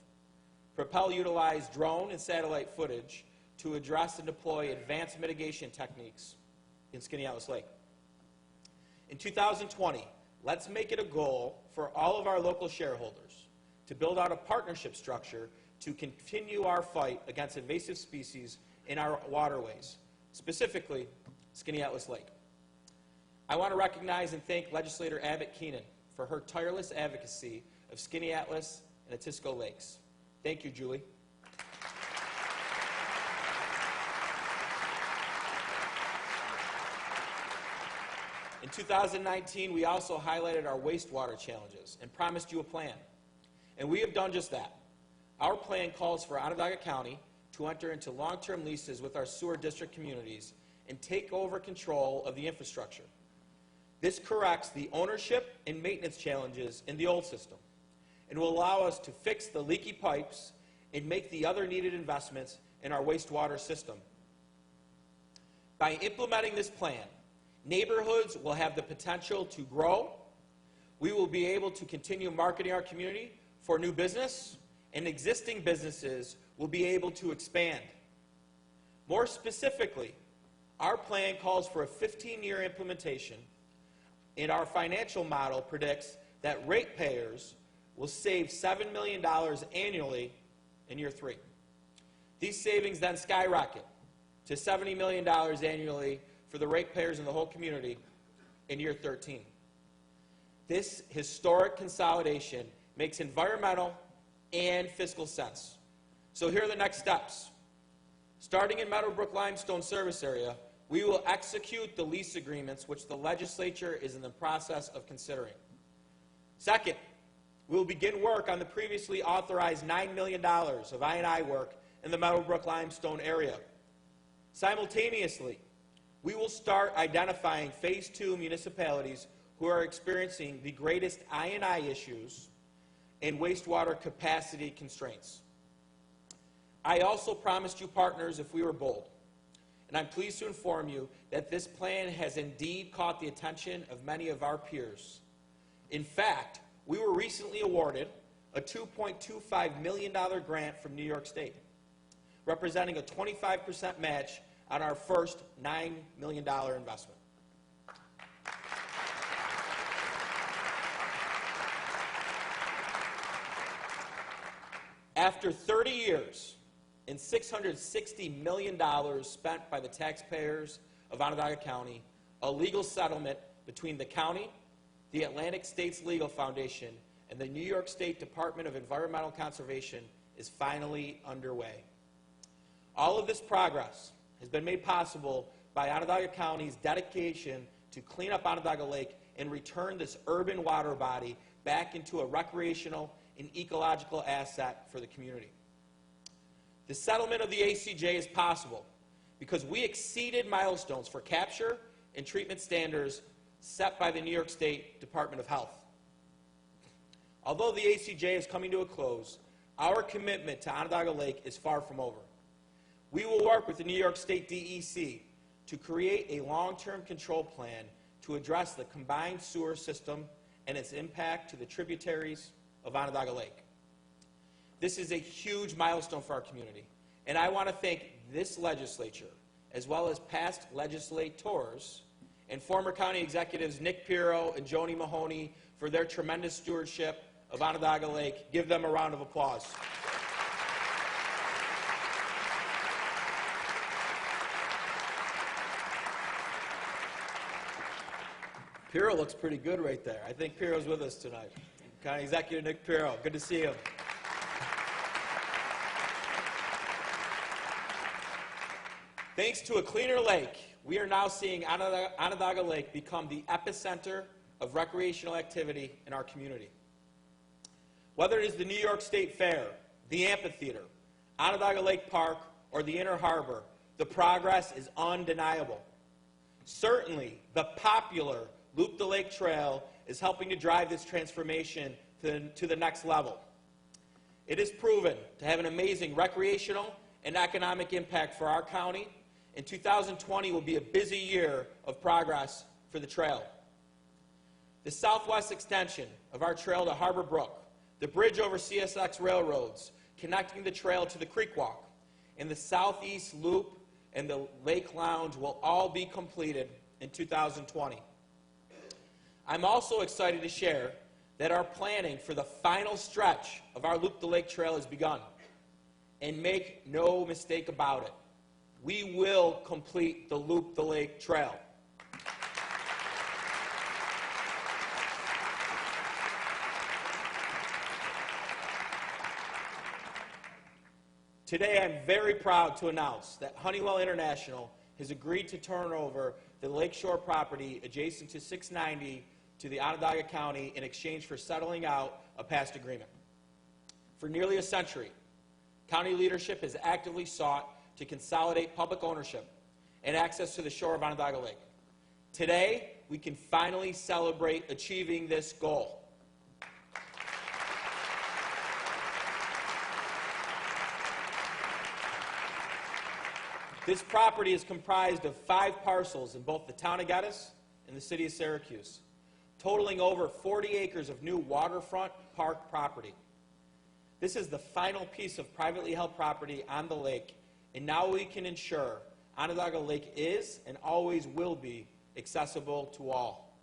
Propel utilized drone and satellite footage to address and deploy advanced mitigation techniques in Skaneateles Lake. In 2020, let's make it a goal for all of our local shareholders to build out a partnership structure to continue our fight against invasive species in our waterways, specifically Skaneateles Lake. I want to recognize and thank Legislator Abbott Keenan for her tireless advocacy of Skaneateles and Atisco Lakes. Thank you, Julie. In 2019, we also highlighted our wastewater challenges and promised you a plan. And we have done just that. Our plan calls for Onondaga County to enter into long-term leases with our sewer district communities and take over control of the infrastructure. This corrects the ownership and maintenance challenges in the old system and will allow us to fix the leaky pipes and make the other needed investments in our wastewater system. By implementing this plan, neighborhoods will have the potential to grow. We will be able to continue marketing our community for new business, and existing businesses will be able to expand. More specifically, our plan calls for a 15-year implementation, and our financial model predicts that ratepayers will save $7 million annually in year 3. These savings then skyrocket to $70 million annually for the ratepayers in the whole community in year 13. This historic consolidation makes environmental and fiscal sense. So here are the next steps. Starting in Meadowbrook Limestone Service Area, we will execute the lease agreements which the legislature is in the process of considering. Second, we will begin work on the previously authorized $9 million of I&I work in the Meadowbrook Limestone area. Simultaneously, we will start identifying Phase 2 municipalities who are experiencing the greatest I&I issues and wastewater capacity constraints. I also promised you partners if we were bold, and I'm pleased to inform you that this plan has indeed caught the attention of many of our peers. In fact, we were recently awarded a $2.25 million grant from New York State, representing a 25% match on our first $9 million investment. After 30 years and $660 million spent by the taxpayers of Onondaga County, a legal settlement between the county, the Atlantic States Legal Foundation, and the New York State Department of Environmental Conservation is finally underway. All of this progress has been made possible by Onondaga County's dedication to clean up Onondaga Lake and return this urban water body back into a recreational and ecological asset for the community. The settlement of the ACJ is possible because we exceeded milestones for capture and treatment standards set by the New York State Department of Health. Although the ACJ is coming to a close, our commitment to Onondaga Lake is far from over. We will work with the New York State DEC to create a long-term control plan to address the combined sewer system and its impact to the tributaries of Onondaga Lake. This is a huge milestone for our community, and I want to thank this legislature, as well as past legislators and former county executives Nick Pirro and Joni Mahoney for their tremendous stewardship of Onondaga Lake. Give them a round of applause. Pirro looks pretty good right there. I think Pirro's with us tonight. County Executive Nick Pirro, good to see him. Thanks to a cleaner lake, we are now seeing Onondaga Lake become the epicenter of recreational activity in our community. Whether it is the New York State Fair, the amphitheater, Onondaga Lake Park, or the Inner Harbor, the progress is undeniable. Certainly, the popular Loop the Lake Trail is helping to drive this transformation to the next level. It is proven to have an amazing recreational and economic impact for our county, and 2020 will be a busy year of progress for the trail. The southwest extension of our trail to Harbor Brook, the bridge over CSX railroads connecting the trail to the Creek Walk, and the southeast loop and the Lake Lounge will all be completed in 2020. I'm also excited to share that our planning for the final stretch of our Loop the Lake Trail has begun. And make no mistake about it, we will complete the Loop the Lake Trail. Today, I'm very proud to announce that Honeywell International has agreed to turn over the lakeshore property adjacent to 690 to the Onondaga County in exchange for settling out a past agreement. For nearly a century, county leadership has actively sought to consolidate public ownership and access to the shore of Onondaga Lake. Today, we can finally celebrate achieving this goal. This property is comprised of 5 parcels in both the town of Geddes and the city of Syracuse, totaling over 40 acres of new waterfront park property. This is the final piece of privately held property on the lake, and now we can ensure Onondaga Lake is and always will be accessible to all.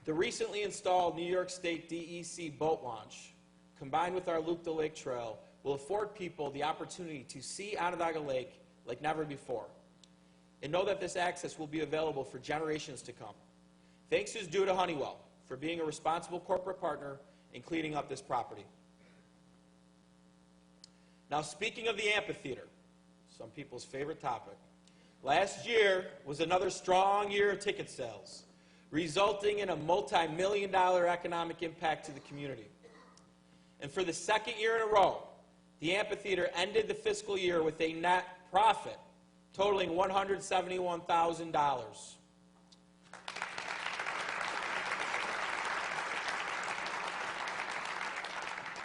The recently installed New York State DEC boat launch, combined with our Loop the Lake Trail, will afford people the opportunity to see Onondaga Lake like never before. And know that this access will be available for generations to come. Thanks is due to Honeywell for being a responsible corporate partner in cleaning up this property. Now, speaking of the amphitheater, some people's favorite topic, last year was another strong year of ticket sales, resulting in a multi-million-dollar economic impact to the community. And for the second year in a row, the amphitheater ended the fiscal year with a net profit totaling $171,000.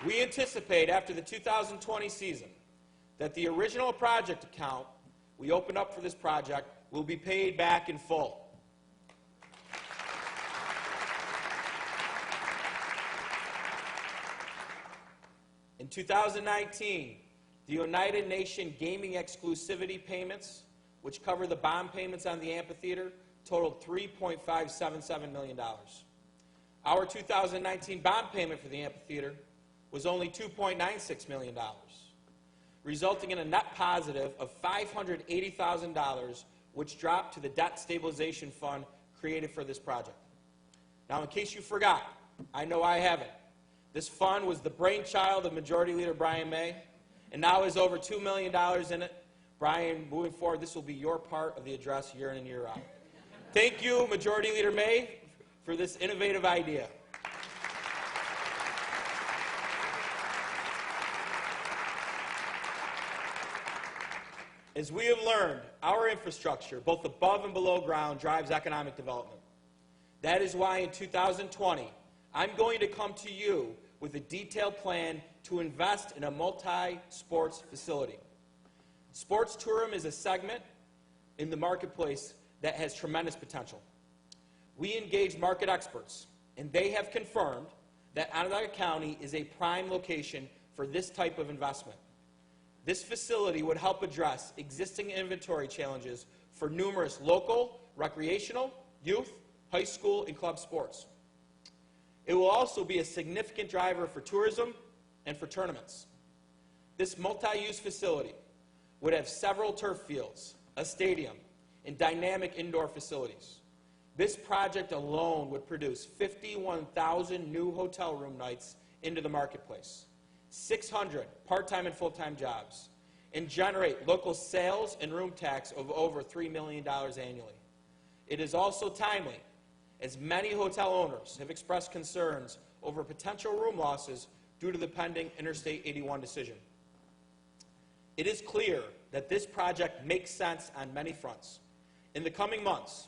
We anticipate after the 2020 season that the original project account we opened up for this project will be paid back in full. In 2019, the United Nations Gaming Exclusivity payments, which cover the bond payments on the amphitheater, totaled $3.577 million. Our 2019 bond payment for the amphitheater was only $2.96 million, resulting in a net positive of $580,000, which dropped to the debt stabilization fund created for this project. Now, in case you forgot, I know I haven't, this fund was the brainchild of Majority Leader Brian May, and now has over $2 million in it. Brian, moving forward, this will be your part of the address year in and year out. Thank you, Majority Leader May, for this innovative idea. As we have learned, our infrastructure, both above and below ground, drives economic development. That is why in 2020, I'm going to come to you with a detailed plan to invest in a multi-sports facility. Sports tourism is a segment in the marketplace that has tremendous potential. We engaged market experts, and they have confirmed that Onondaga County is a prime location for this type of investment. This facility would help address existing inventory challenges for numerous local, recreational, youth, high school, and club sports. It will also be a significant driver for tourism and for tournaments. This multi-use facility would have several turf fields, a stadium, and dynamic indoor facilities. This project alone would produce 51,000 new hotel room nights into the marketplace, 600 part-time and full-time jobs, and generate local sales and room tax of over $3 million annually. It is also timely, as many hotel owners have expressed concerns over potential room losses due to the pending Interstate 81 decision. It is clear that this project makes sense on many fronts. In the coming months,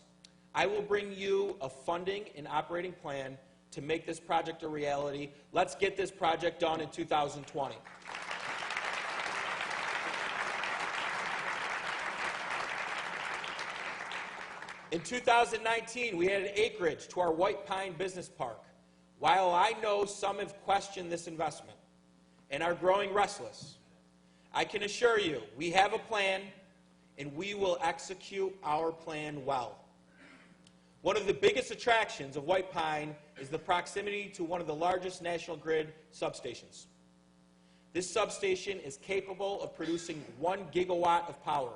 I will bring you a funding and operating plan to make this project a reality. Let's get this project done in 2020. In 2019, we added acreage to our White Pine Business Park. While I know some have questioned this investment and are growing restless, I can assure you we have a plan and we will execute our plan well. One of the biggest attractions of White Pine is the proximity to one of the largest National Grid substations. This substation is capable of producing 1 gigawatt of power.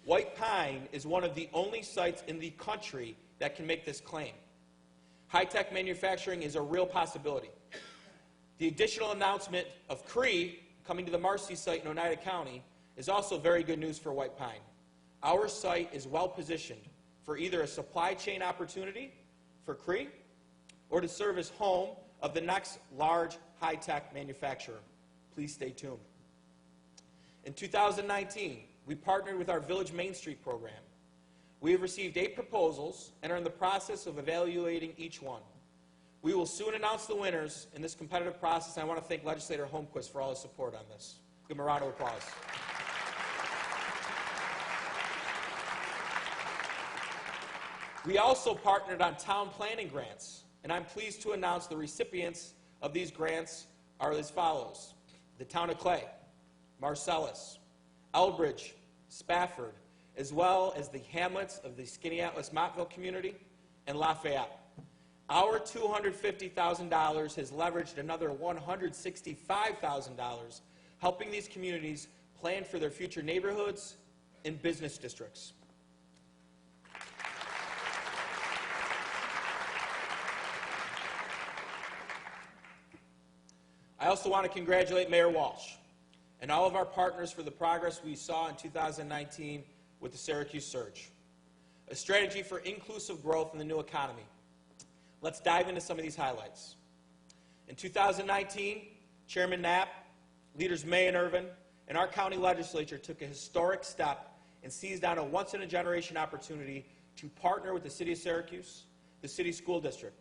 White Pine is one of the only sites in the country that can make this claim. High-tech manufacturing is a real possibility. The additional announcement of Cree coming to the Marcy site in Oneida County is also very good news for White Pine. Our site is well positioned for either a supply chain opportunity for Cree or to serve as home of the next large high-tech manufacturer. Please stay tuned. In 2019, we partnered with our Village Main Street program. We have received 8 proposals and are in the process of evaluating each one. We will soon announce the winners in this competitive process, and I want to thank Legislator Holmquist for all his support on this. Give him a round of applause. We also partnered on town planning grants, and I'm pleased to announce the recipients of these grants are as follows: the Town of Clay, Marcellus, Elbridge, Spafford, as well as the hamlets of the Skaneateles-Montville community and Lafayette. Our $250,000 has leveraged another $165,000, helping these communities plan for their future neighborhoods and business districts. I also want to congratulate Mayor Walsh and all of our partners for the progress we saw in 2019 with the Syracuse Surge, a strategy for inclusive growth in the new economy. Let's dive into some of these highlights. In 2019, Chairman Knapp, leaders May and Irvin, and our county legislature took a historic step and seized on a once-in-a-generation opportunity to partner with the City of Syracuse, the City School District,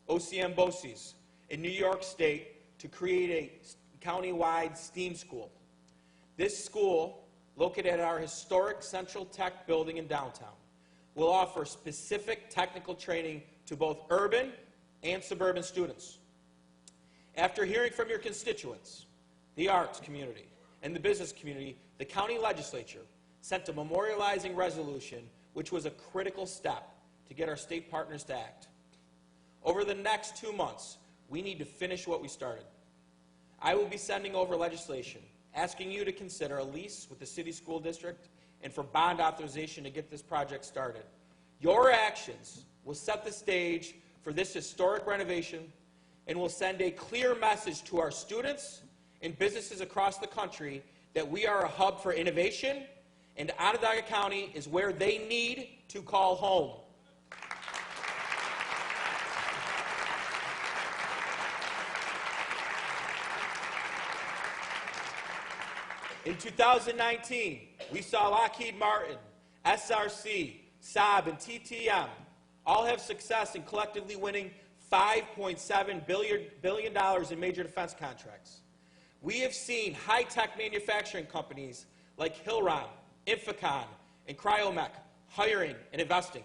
OCM BOCES, and New York State to create a county-wide STEAM school. This school, located at our historic Central Tech building in downtown, will offer specific technical training to both urban and suburban students. After hearing from your constituents, the arts community, and the business community, the county legislature sent a memorializing resolution, which was a critical step to get our state partners to act. Over the next 2 months, we need to finish what we started. I will be sending over legislation asking you to consider a lease with the city school district and for bond authorization to get this project started. Your actions will set the stage for this historic renovation and will send a clear message to our students and businesses across the country that we are a hub for innovation and Onondaga County is where they need to call home. In 2019, we saw Lockheed Martin, SRC, Saab, and TTM all have success in collectively winning $5.7 billion in major defense contracts. We have seen high-tech manufacturing companies like Hillrom, Inficon, and Cryomech hiring and investing.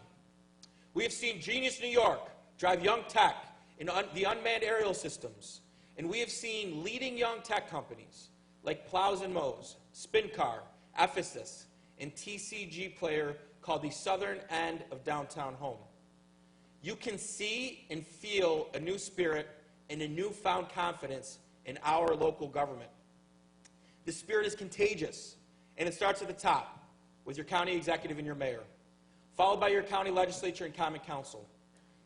We have seen Genius New York drive young tech in the unmanned aerial systems, and we have seen leading young tech companies like Plows and Mows, Spincar, Ephesus, and TCG player called the Southern End of Downtown Home. You can see and feel a new spirit and a newfound confidence in our local government. The spirit is contagious, and it starts at the top with your county executive and your mayor, followed by your county legislature and common council,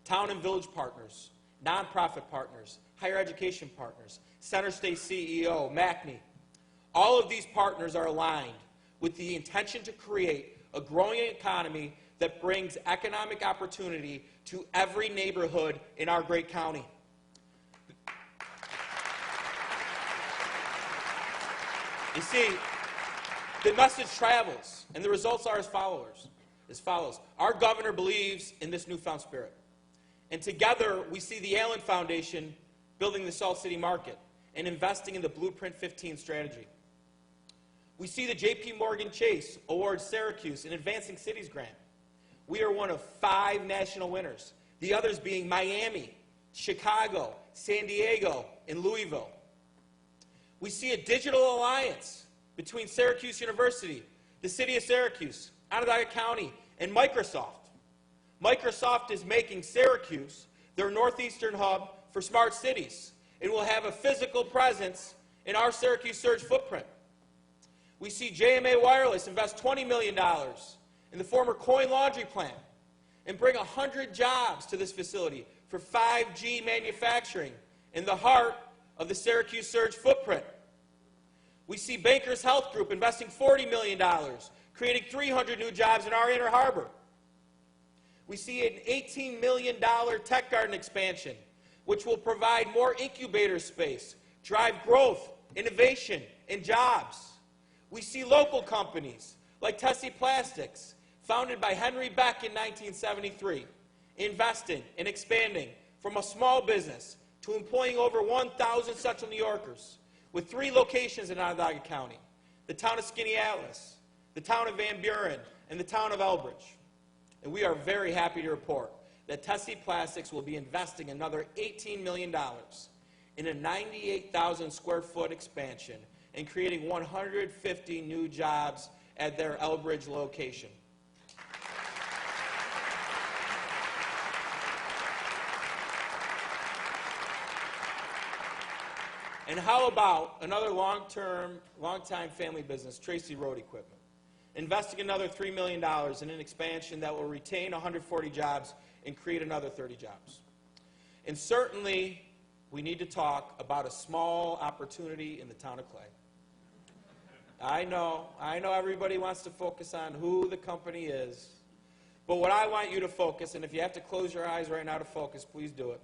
town and village partners, nonprofit partners, higher education partners, Center State CEO, MACNY. All of these partners are aligned with the intention to create a growing economy that brings economic opportunity to every neighborhood in our great county. You see, the message travels, and the results are as follows. Our governor believes in this newfound spirit. And together, we see the Allen Foundation building the Salt City Market and investing in the Blueprint 15 strategy. We see the J.P. Morgan Chase awards Syracuse an Advancing Cities grant. We are one of 5 national winners, the others being Miami, Chicago, San Diego, and Louisville. We see a digital alliance between Syracuse University, the city of Syracuse, Onondaga County, and Microsoft. Microsoft is making Syracuse their northeastern hub for smart cities and will have a physical presence in our Syracuse Surge footprint. We see JMA Wireless invest $20 million in the former Coin Laundry plant and bring 100 jobs to this facility for 5G manufacturing in the heart of the Syracuse Surge footprint. We see Bankers Health Group investing $40 million, creating 300 new jobs in our Inner Harbor. We see an $18 million Tech Garden expansion, which will provide more incubator space, drive growth, innovation, and jobs. We see local companies like Tessie Plastics, founded by Henry Beck in 1973, investing and expanding from a small business to employing over 1,000 Central New Yorkers, with 3 locations in Onondaga County: the town of Skaneateles, the town of Van Buren, and the town of Elbridge. And we are very happy to report that Tessie Plastics will be investing another $18 million in a 98,000 square foot expansion and creating 150 new jobs at their Elbridge location. And how about another long-time family business, Tracy Road Equipment, investing another $3 million in an expansion that will retain 140 jobs and create another 30 jobs. And certainly, we need to talk about a small opportunity in the town of Clay. I know everybody wants to focus on who the company is, but what I want you to focus, and if you have to close your eyes right now to focus, please do it.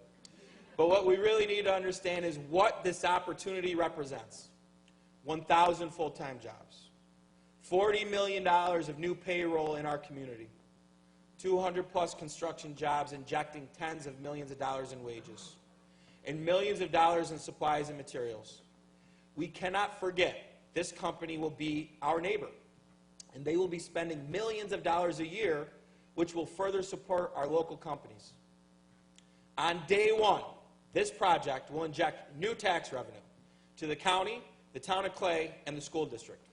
But what we really need to understand is what this opportunity represents. 1,000 full-time jobs, $40 million of new payroll in our community, 200-plus construction jobs injecting tens of millions of dollars in wages, and millions of dollars in supplies and materials. We cannot forget this company will be our neighbor, and they will be spending millions of dollars a year, which will further support our local companies. On day one, this project will inject new tax revenue to the county, the town of Clay, and the school district.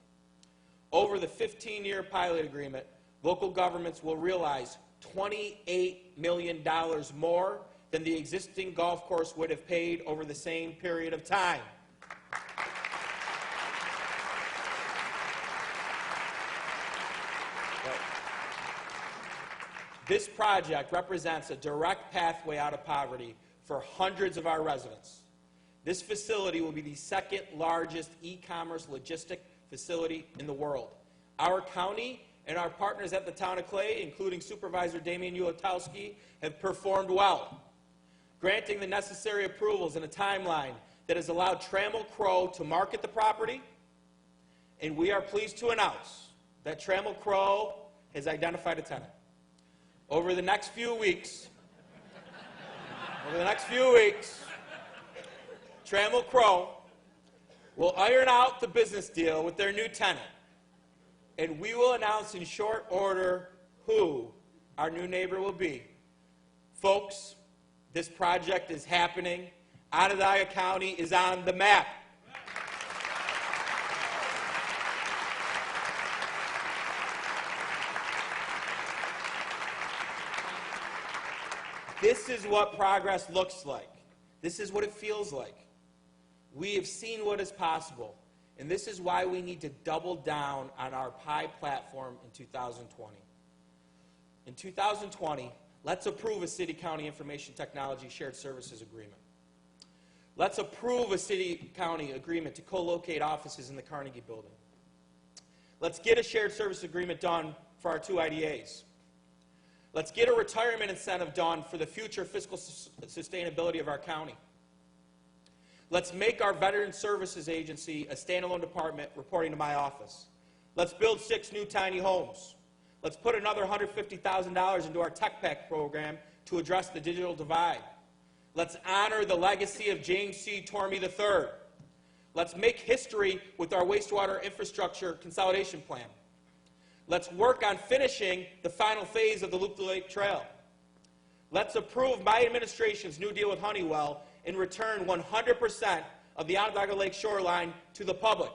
Over the 15-year pilot agreement, local governments will realize $28 million more than the existing golf course would have paid over the same period of time. This project represents a direct pathway out of poverty for hundreds of our residents. This facility will be the second largest e-commerce logistic facility in the world. Our county and our partners at the town of Clay, including Supervisor Damian Ulatowski, have performed well, granting the necessary approvals in a timeline that has allowed Trammell Crow to market the property, and we are pleased to announce that Trammell Crow has identified a tenant. Over the next few weeks, Trammell Crow will iron out the business deal with their new tenant, and we will announce in short order who our new neighbor will be. Folks, this project is happening. Onondaga County is on the map. This is what progress looks like. This is what it feels like. We have seen what is possible, and this is why we need to double down on our PI platform in 2020. In 2020, let's approve a city-county information technology shared services agreement. Let's approve a city-county agreement to co-locate offices in the Carnegie Building. Let's get a shared service agreement done for our 2 IDAs. Let's get a retirement incentive done for the future fiscal sustainability of our county. Let's make our Veteran Services Agency a standalone department reporting to my office. Let's build 6 new tiny homes. Let's put another $150,000 into our Tech Pack program to address the digital divide. Let's honor the legacy of James C. Tormey III. Let's make history with our wastewater infrastructure consolidation plan. Let's work on finishing the final phase of the Loop the Lake Trail. Let's approve my administration's new deal with Honeywell and return 100% of the Onondaga Lake shoreline to the public.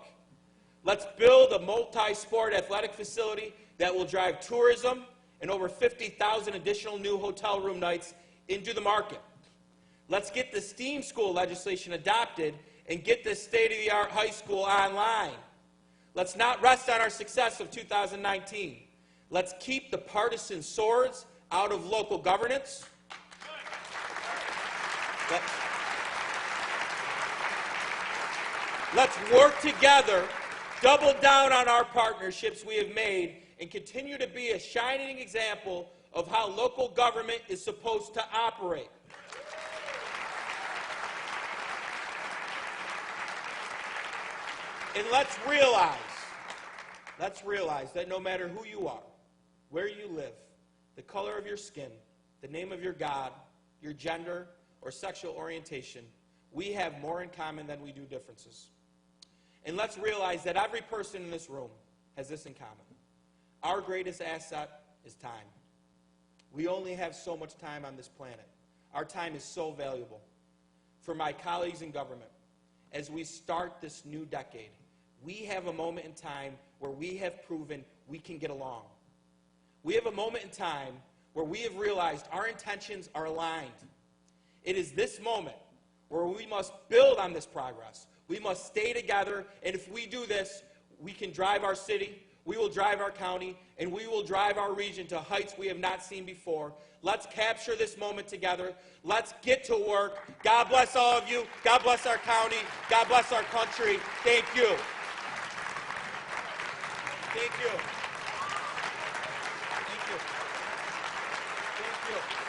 Let's build a multi-sport athletic facility that will drive tourism and over 50,000 additional new hotel room nights into the market. Let's get the STEAM school legislation adopted and get this state-of-the-art high school online. Let's not rest on our success of 2019. Let's keep the partisan swords out of local governance. Let's work together, double down on our partnerships we have made, and continue to be a shining example of how local government is supposed to operate. And let's realize that no matter who you are, where you live, the color of your skin, the name of your God, your gender, or sexual orientation, we have more in common than we do differences. And let's realize that every person in this room has this in common. Our greatest asset is time. We only have so much time on this planet. Our time is so valuable. For my colleagues in government, as we start this new decade, we have a moment in time where we have proven we can get along. We have a moment in time where we have realized our intentions are aligned. It is this moment where we must build on this progress. We must stay together, and if we do this, we can drive our city, we will drive our county, and we will drive our region to heights we have not seen before. Let's capture this moment together. Let's get to work. God bless all of you. God bless our county. God bless our country. Thank you. Thank you. Thank you. Thank you.